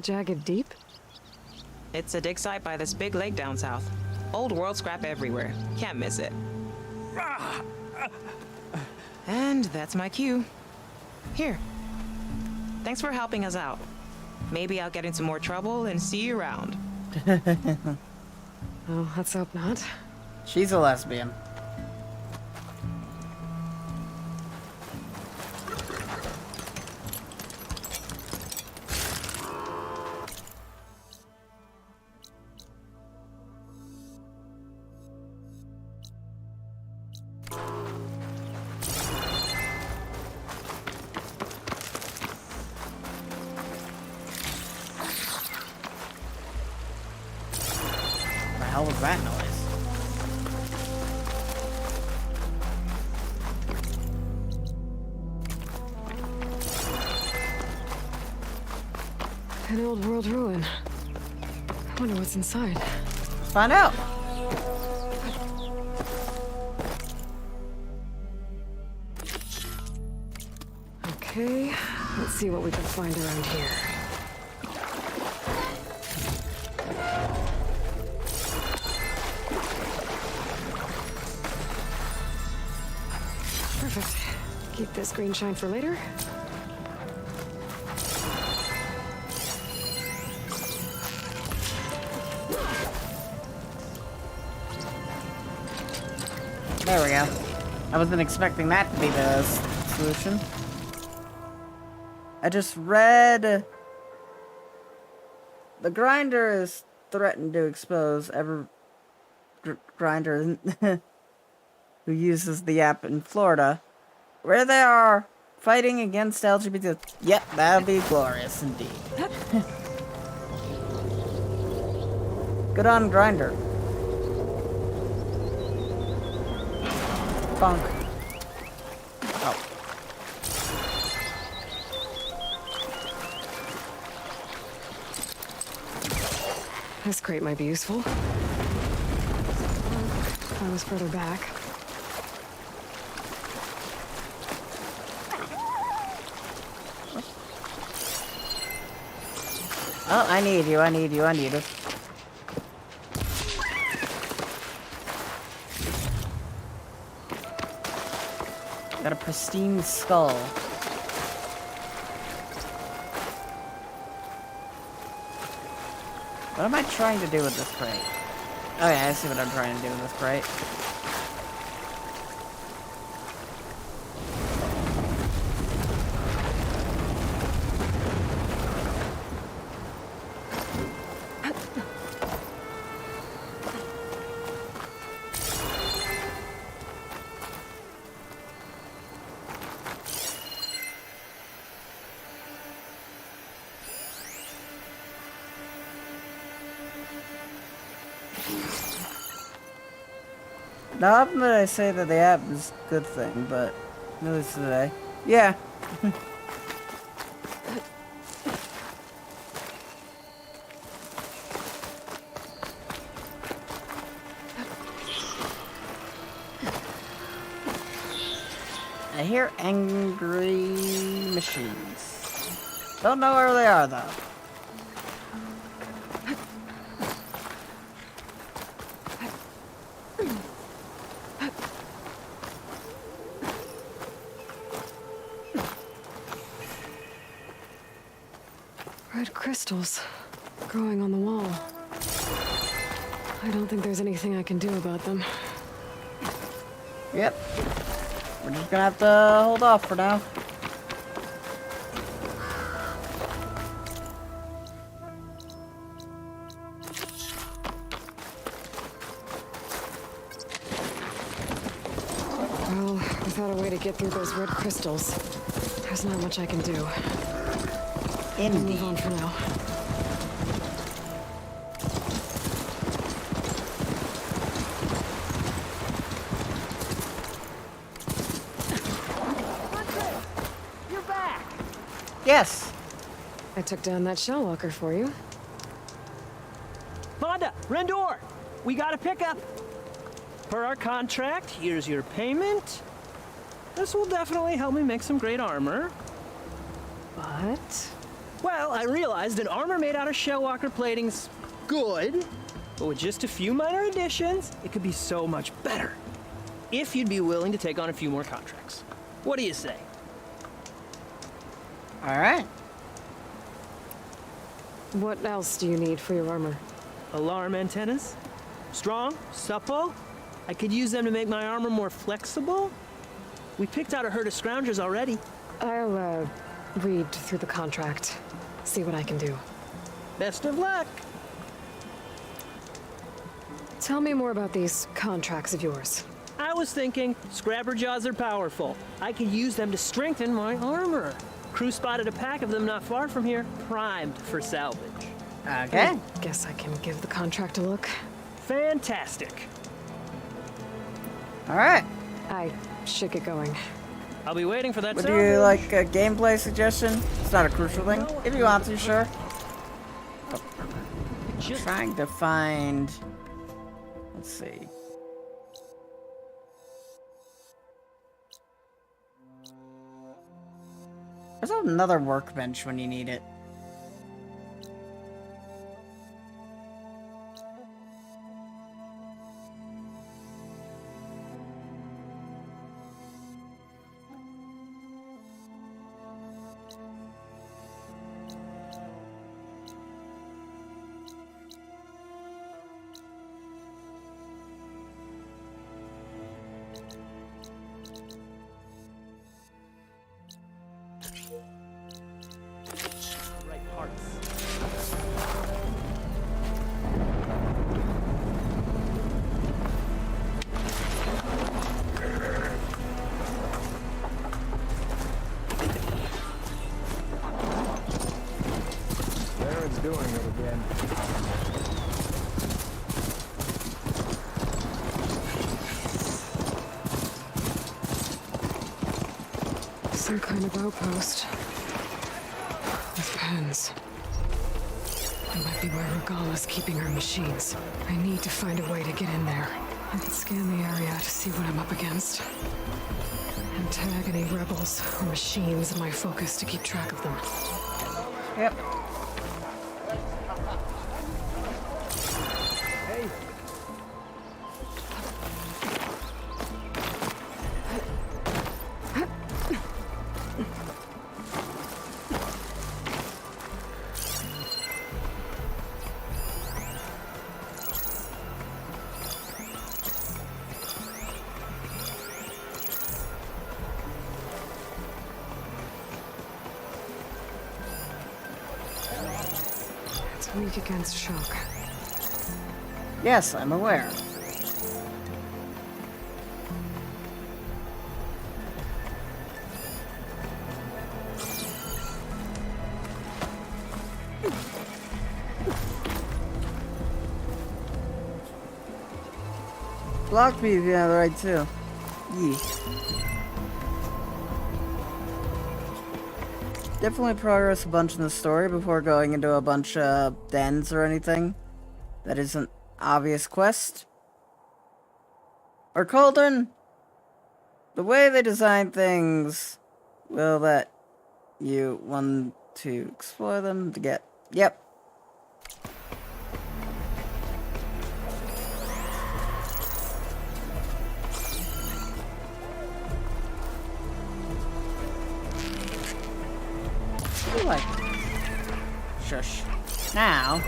Jagged Deep? It's a dig site by this big lake down south. Old world scrap everywhere. Can't miss it. And that's my cue. Here. Thanks for helping us out. Maybe I'll get into more trouble and see you around. Well, let's hope not. She's a lesbian. What was that noise? An old world ruin. I wonder what's inside. Let's find out. Okay, let's see what we can find around here. Perfect. Keep this green shine for later. There we go. I wasn't expecting that to be the solution. I just read... The grinder is threatened to expose every grinder who uses the app in Florida, where they are fighting against LGBT. Yep, that'll be glorious indeed. Good on Grinder. Bonk. Oh. This crate might be useful. I was further back. Oh, I need you, I need you, I need you. Got a pristine skull. What am I trying to do with this crate? Oh yeah, I see what I'm trying to do with this crate. Not often that I say that the app is a good thing, but at least today. Yeah. I hear angry machines. Don't know where they are though. Red crystals growing on the wall. I don't think there's anything I can do about them. Yep. We're just gonna have to hold off for now. Well, without a way to get through those red crystals, there's not much I can do. Indeed. Move on for now. You're back! Yes. I took down that shell walker for you. Vonda, Rendor, we got a pickup. Per our contract, here's your payment. This will definitely help me make some great armor. But? Well, I realized that armor made out of shellwalker plating's good, but with just a few minor additions, it could be so much better. If you'd be willing to take on a few more contracts. What do you say? Alright. What else do you need for your armor? Alarm antennas? Strong, supple. I could use them to make my armor more flexible. We picked out a herd of scroungers already. I'll, read through the contract. See what I can do. Best of luck. Tell me more about these contracts of yours. I was thinking, scrapper jaws are powerful. I could use them to strengthen my armor. Crew spotted a pack of them not far from here, primed for salvage. Okay. I guess I can give the contract a look. Fantastic. Alright. I should get going. I'll be waiting for that Would salvage. you like a gameplay suggestion? It's not a crucial thing. If you want to, sure. Oh. Trying to find... Let's see. There's another workbench when you need it. Doing it again. Some kind of outpost. With pens. It might be where Regala's keeping her machines. I need to find a way to get in there. I can scan the area to see what I'm up against. And tag any rebels or machines in my focus to keep track of them. Yep. Weak against shock. Yes, I'm aware. Block me if you have the right too. Yee. Definitely progress a bunch in the story before going into a bunch of dens or anything. That isn't obvious quest. Or Cauldron, the way they design things will let you want to explore them to get... Yep. Like, shush. Now.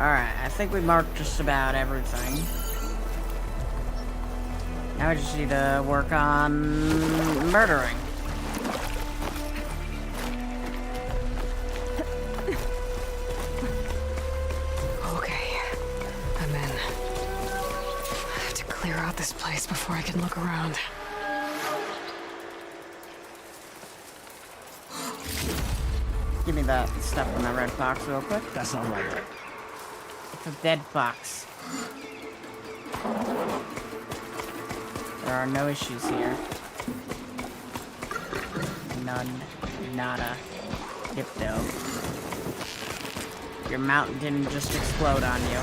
Alright, I think we marked just about everything. Now we just need to work on murdering. Okay, I'm in. I have to clear out this place before I can look around. Give me that stuff in the red box real quick. That's not right. It's a dead box. There are no issues here. None. Nada. Dipto. Your mountain didn't just explode on you.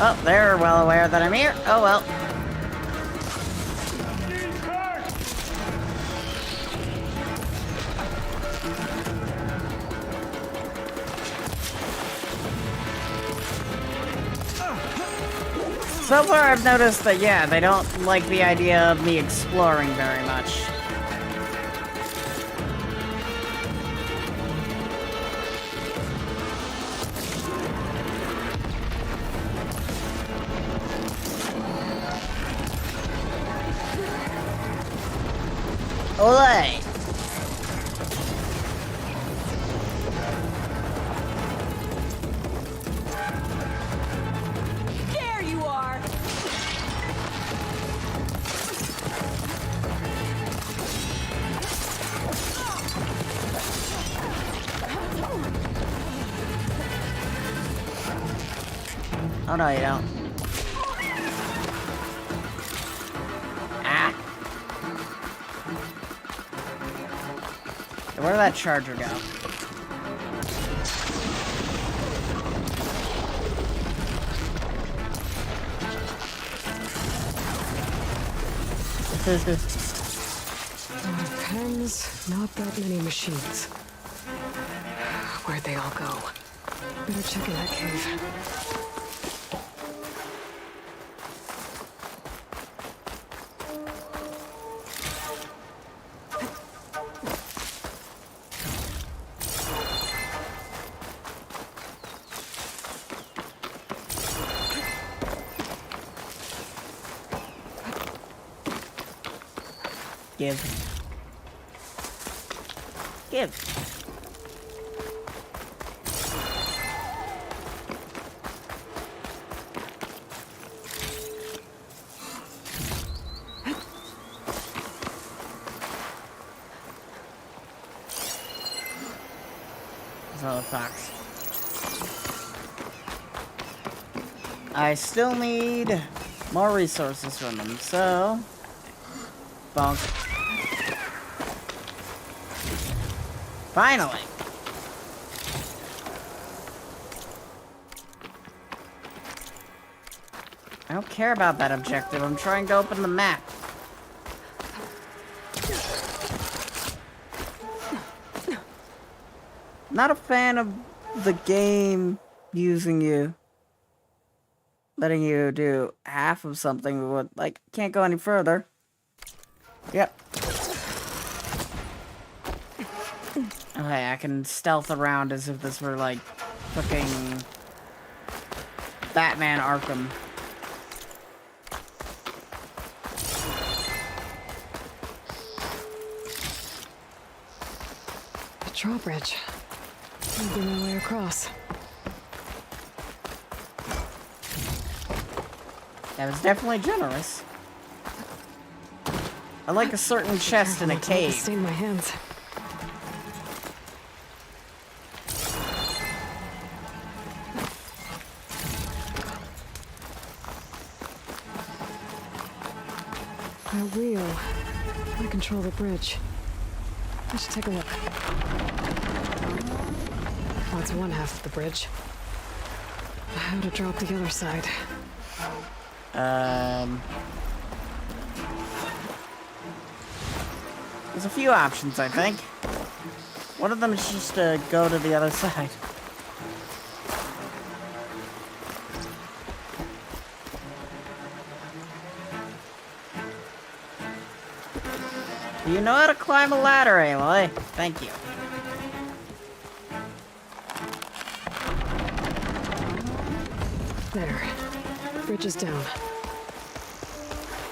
Oh, they're well aware that I'm here. Oh well. So far I've noticed that, yeah, they don't like the idea of me exploring very much. Olay! There you are! Oh no, you don't. Ah! Where did that charger go? Pens, not that many machines. Where'd they all go? Better check in that cave. Give. There's another fox. I still need more resources from them, so... Bonk. Finally! I don't care about that objective. I'm trying to open the map. Not a fan of the game using you. Letting you do half of something, but like, can't go any further. Yep. Okay, I can stealth around as if this were like fucking Batman Arkham. A drawbridge. Maybe my way across. That was definitely generous. I like a certain chest in a cave. Stain my hands. That wheel. I control the bridge. I should take a look. That's one half of the bridge. How to drop the other side? There's a few options, I think. One of them is just to go to the other side. You know how to climb a ladder, Aloy. Thank you. There. Bridge is down.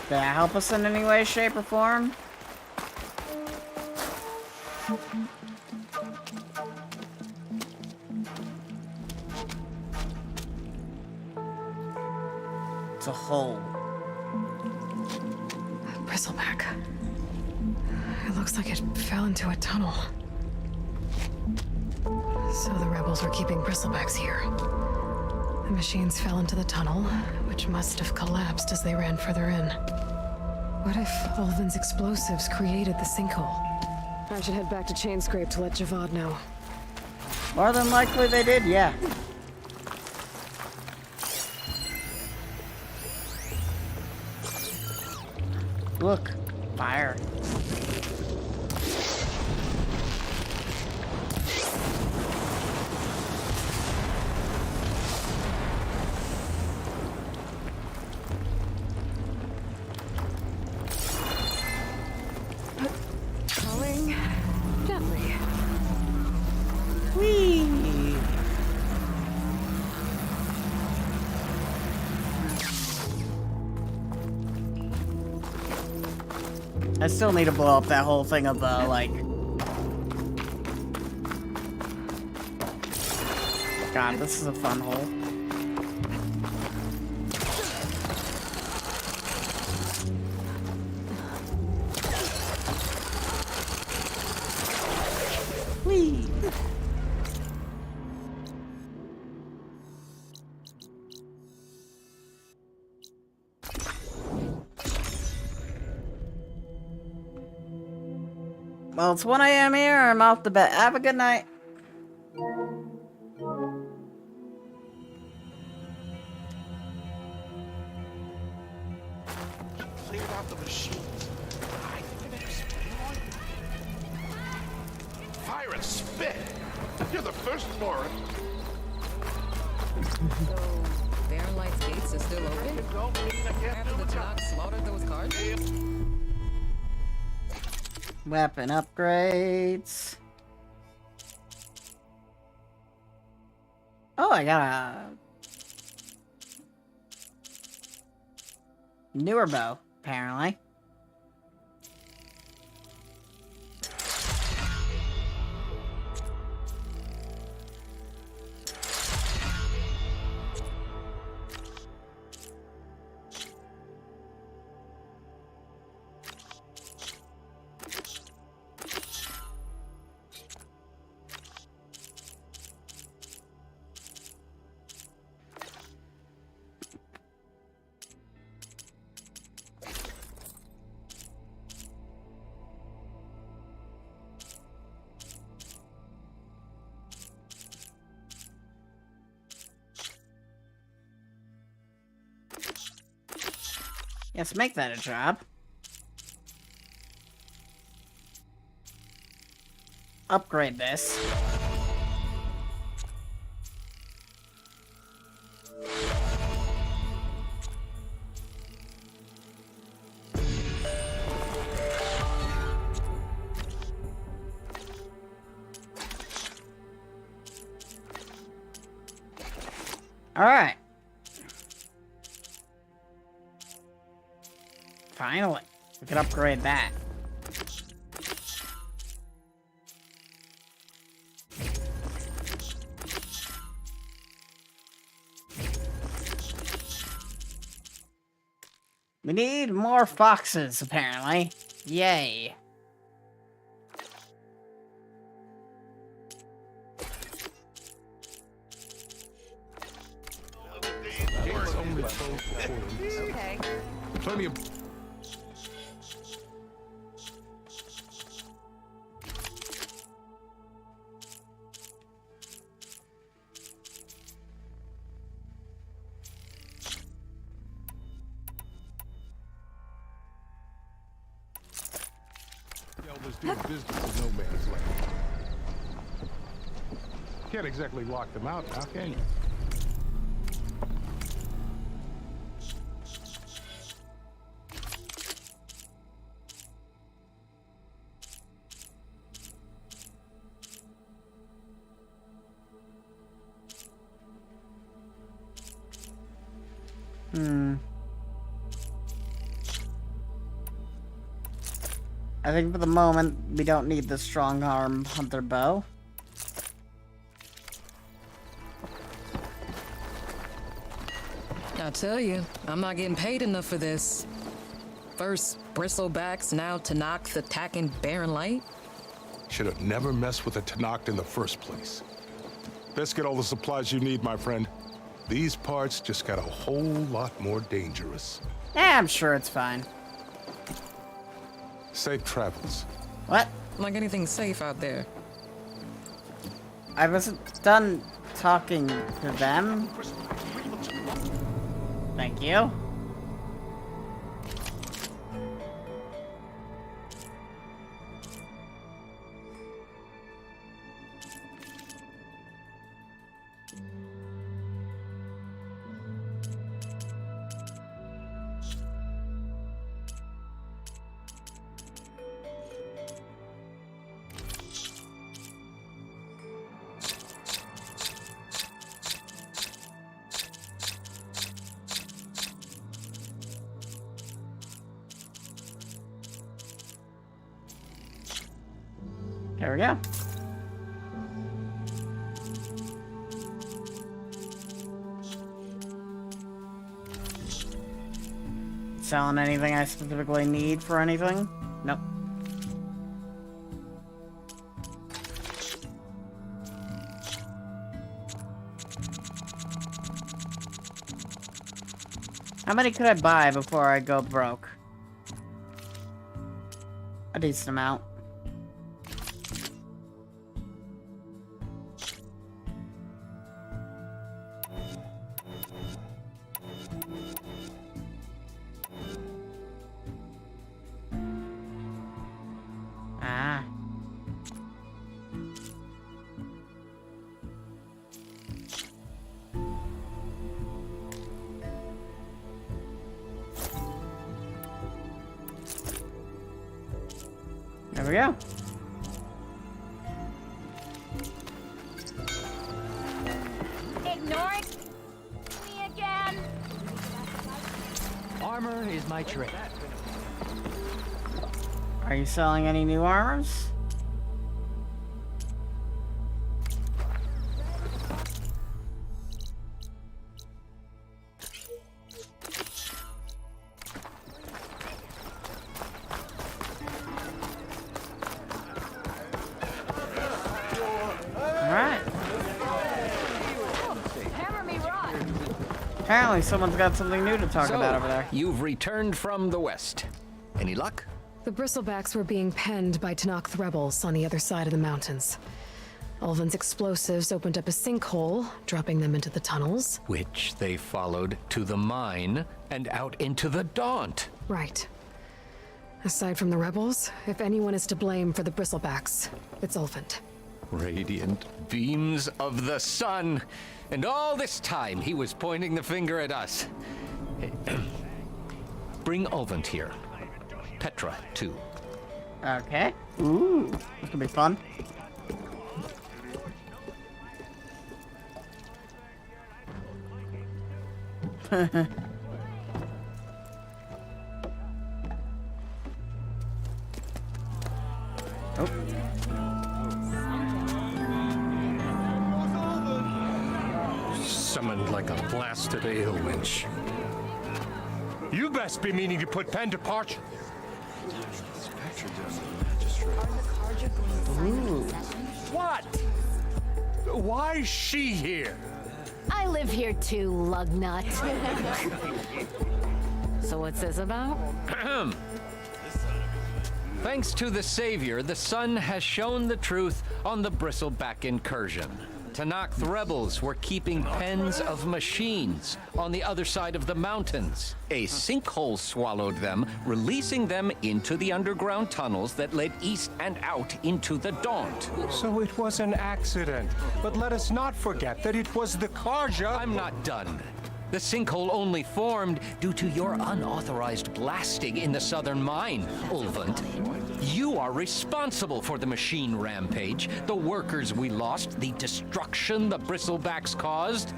Did that help us in any way, shape, or form? It's a hole. Bristleback. It looks like it fell into a tunnel. So the rebels were keeping bristlebacks here. The machines fell into the tunnel, which must have collapsed as they ran further in. What if Ulvin's explosives created the sinkhole? I should head back to Chainscrape to let Javad know. More than likely they did, yeah. Look, fire. Going gently. Whee! I still need to blow up that whole thing of, like... God, this is a fun hole. Whee! Well, it's 1 a.m. here. I'm off to bed. Have a good night. Cleared out the machines. I finished. Fire and spit. You're the first for it. So, Baron Light's gates is still open? After the Tanakh slaughtered those cards? Weapon upgrades. Oh, I got a newer bow, apparently. Yes, make that a job. Upgrade this. All right. Finally, we can upgrade that. We need more foxes, apparently. Yay. Okay. Plenty of... settlers doing business in no man's land. Can't exactly lock them out now, can you? I think for the moment, we don't need the strong arm hunter bow. I tell you, I'm not getting paid enough for this. First bristlebacks, now Tanakh's attacking Barren Light. Should have never messed with a Tanakh in the first place. Best get all the supplies you need, my friend. These parts just got a whole lot more dangerous. Yeah, I'm sure it's fine. Safe travels. What? Like anything safe out there. I wasn't done talking to them. Thank you. There we go. Selling anything I specifically need for anything? Nope. How many could I buy before I go broke? A decent amount. There we go. Ignoring me again. Armor is my trade. Are you selling any new armors? Apparently someone's got something new to talk about over there. You've returned from the west. Any luck? The bristlebacks were being penned by Tanakh rebels on the other side of the mountains. Ulvin's explosives opened up a sinkhole, dropping them into the tunnels. Which they followed to the mine and out into the Daunt. Right. Aside from the rebels, if anyone is to blame for the bristlebacks, it's Ulvin. Radiant beams of the sun. And all this time, he was pointing the finger at us. Bring Ulvin here. Petra, too. Okay. Ooh, this could be fun. Oh. Summoned like a blasted ale winch. You best be meaning to put pen to parchment. Ooh. What? Why is she here? I live here too, lugnut. So what's this about? Thanks to the Savior, the sun has shown the truth on the bristleback incursion. Tanakh rebels were keeping pens of machines on the other side of the mountains. A sinkhole swallowed them, releasing them into the underground tunnels that led east and out into the Daunt. So it was an accident. But let us not forget that it was the Karja. I'm not done. The sinkhole only formed due to your unauthorized blasting in the southern mine, Ulvant. You are responsible for the machine rampage, the workers we lost, the destruction the bristlebacks caused.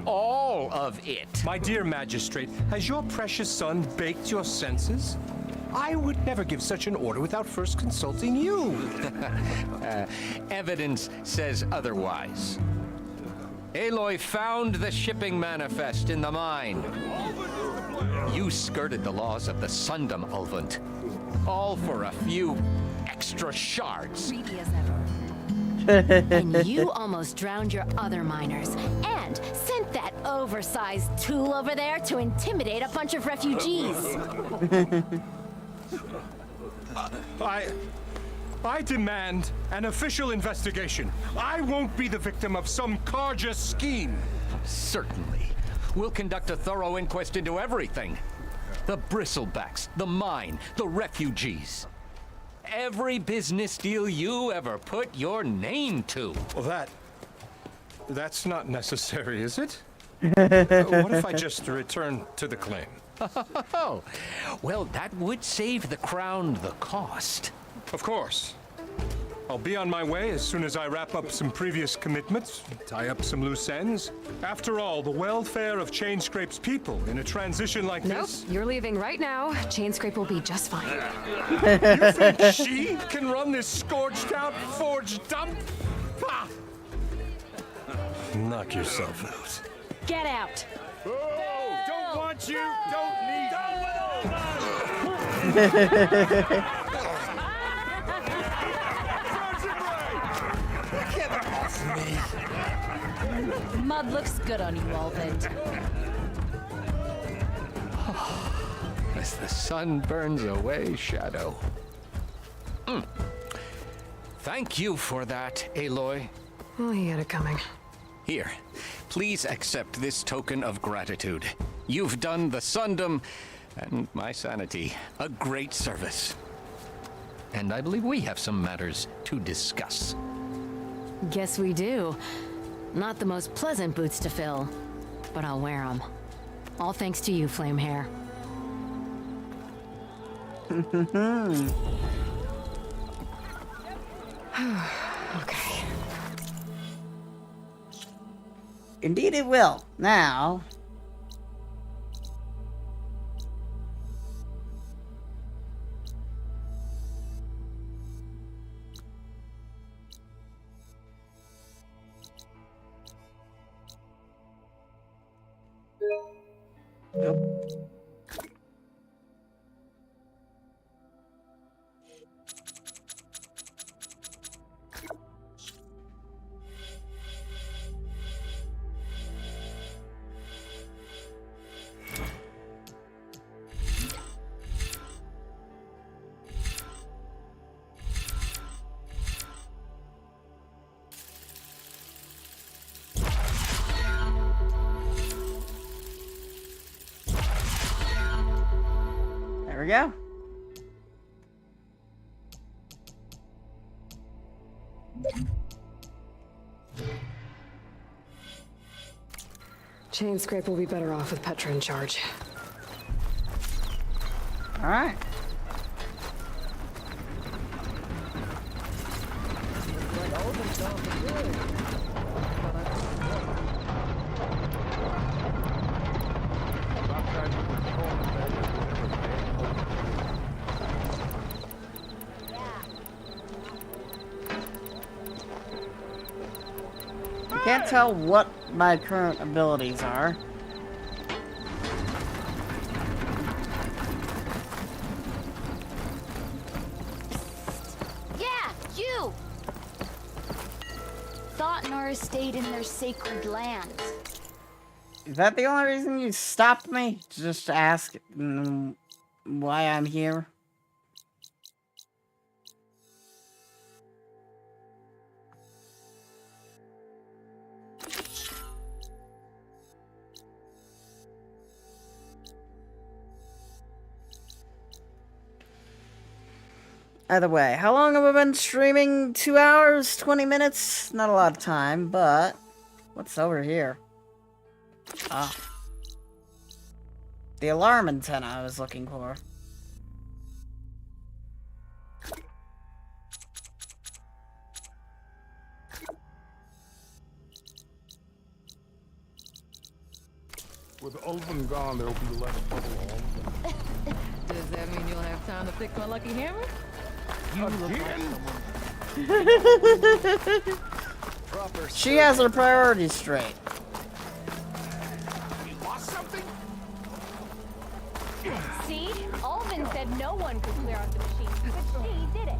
All of it. My dear magistrate, has your precious son baked your senses? I would never give such an order without first consulting you. Evidence says otherwise. Aloy found the shipping manifest in the mine. You skirted the laws of the Sundom, Ulvant. All for a few extra shards. Greedy as ever. And you almost drowned your other miners. And sent that oversized tool over there to intimidate a bunch of refugees. I demand an official investigation. I won't be the victim of some Karja scheme. Certainly. We'll conduct a thorough inquest into everything. The bristlebacks, the mine, the refugees. Every business deal you ever put your name to. Well, that's not necessary, is it? What if I just return to the claim? Oh, well, that would save the crown the cost. Of course. I'll be on my way as soon as I wrap up some previous commitments, tie up some loose ends. After all, the welfare of Chainscrape's people in a transition like this... Nope, you're leaving right now. Chainscrape will be just fine. You think she can run this scorched-out forged dump? Ha! Knock yourself out. Get out. Oh, don't want you, don't need Mud looks good on you, Ulvant. As the sun burns away shadow. Thank you for that, Aloy. Oh, he had it coming. Here, please accept this token of gratitude. You've done the Sundom and my sanity a great service. And I believe we have some matters to discuss. Guess we do. Not the most pleasant boots to fill, but I'll wear them. All thanks to you, Flamehair. Okay. Indeed it will. Now... Nope. There we go. Chainscrape will be better off with Petra in charge. All right. I can't tell what my current abilities are. Yeah, you! Thought Nora stayed in their sacred land. Is that the only reason you stopped me? Just to ask why I'm here? Either way, how long have we been streaming? 2 hours, 20 minutes? Not a lot of time, but what's over here? Ah. The alarm antenna I was looking for. With Ulvin gone, there'll be less trouble all. Does that mean you'll have time to fix my lucky hammer? She has her priorities straight. You lost something? See? Alvin said no one could clear out the machine, but she did it.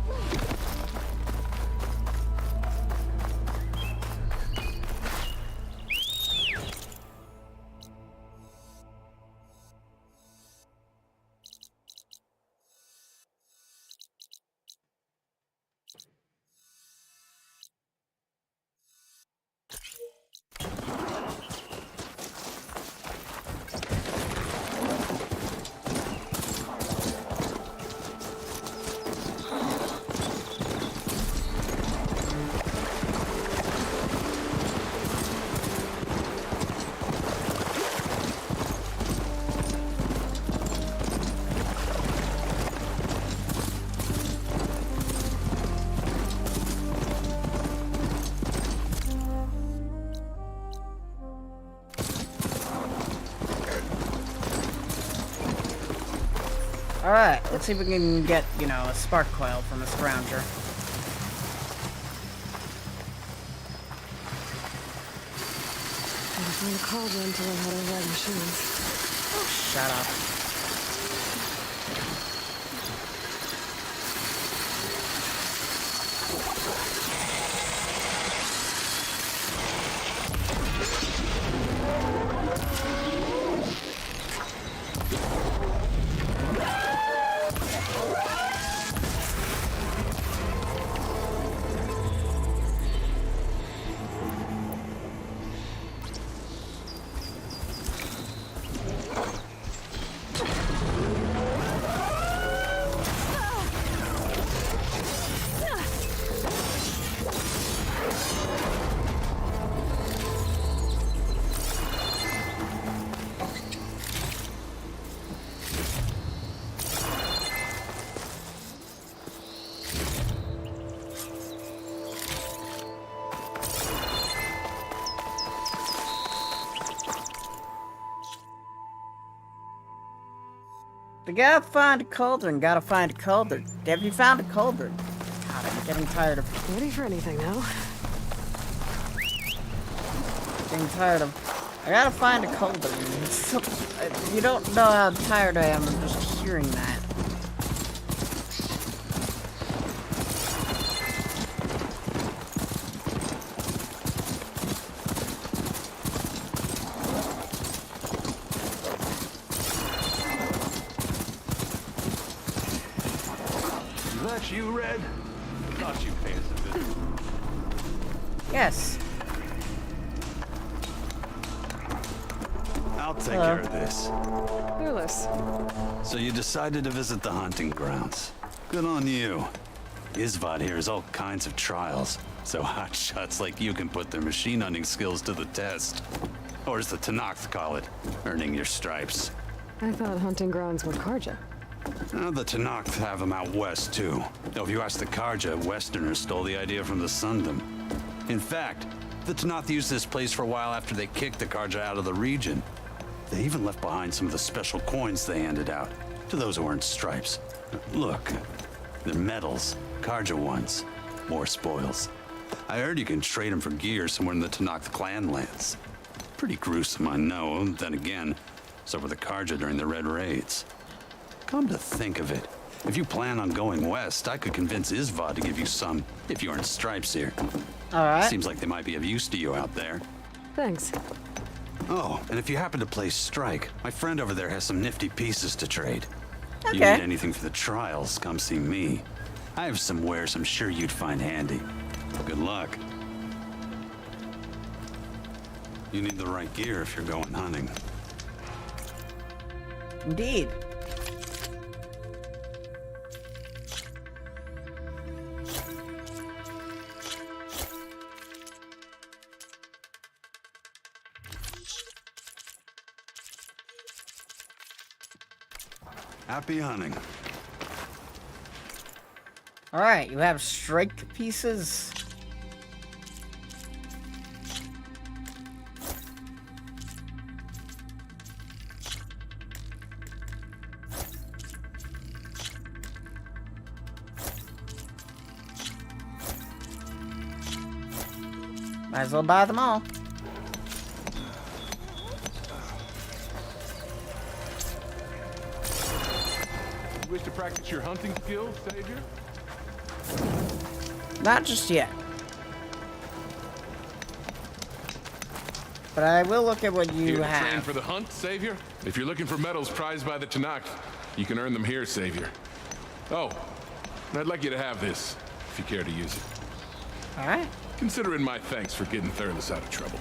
Alright, let's see if we can get, you know, a spark coil from a scrounger. Gotta find a cauldron to learn how to ride machines. Oh, shut up. We gotta find a cauldron, gotta find a cauldron. Have you found a cauldron? God, I'm getting tired of... Ready for anything now? Getting tired of... I gotta find a cauldron. You don't know how tired I am of just hearing that. You, Red? Thought you'd pay us a visit. Yes. I'll take care of this. Fearless. So you decided to visit the hunting grounds. Good on you. Isvad here has all kinds of trials, so hotshots like you can put their machine hunting skills to the test. Or as the Tenakth call it, earning your stripes. I thought hunting grounds were Karja. The Tenakth have them out west, too. Though if you ask the Karja, Westerners stole the idea from the Sundom. In fact, the Tenakth used this place for a while after they kicked the Karja out of the region. They even left behind some of the special coins they handed out to those who earned stripes. Look, they're medals, Karja ones, more spoils. I heard you can trade them for gear somewhere in the Tenakth clan lands. Pretty gruesome, I know. Then again, so were the Karja during the Red Raids. Come to think of it, if you plan on going west, I could convince Isvad to give you some, if you earn stripes here. Alright. Seems like they might be of use to you out there. Thanks. Oh, and if you happen to play Strike, my friend over there has some nifty pieces to trade. Okay. You need anything for the trials, come see me. I have some wares I'm sure you'd find handy. Good luck. You need the right gear if you're going hunting. Indeed. Happy hunting. Alright, you have strike pieces. Might as well buy them all. You wish to practice your hunting skills, Savior? Not just yet. But I will look at what you Here to have. train for the hunt, Savior? If you're looking for medals prized by the Tanakh, you can earn them here, Savior. Oh, and I'd like you to have this, if you care to use it. Alright. Consider it my thanks for getting Thurles out of trouble.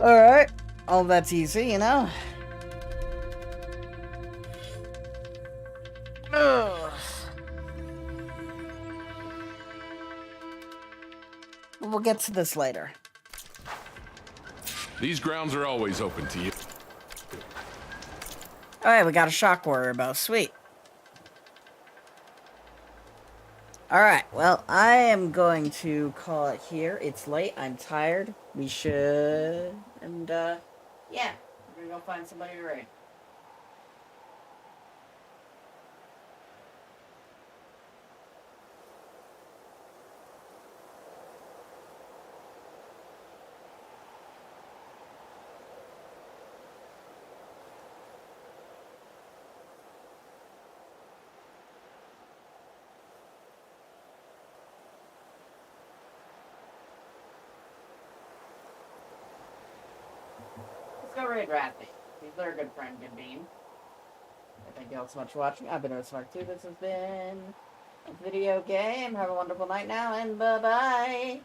Alright. All that's easy, you know? Ugh. We'll get to this later. These grounds are always open to you. Alright, we got a shock warrior bow. Sweet. Alright, well, I am going to call it here. It's late. I'm tired. We should... And, yeah. We're gonna go find somebody to raid. Let's go raid Rathy. He's our good friend, Good Bean. Thank you all so much for watching. I've been Eviscerator. This has been a video game. Have a wonderful night now, and bye-bye.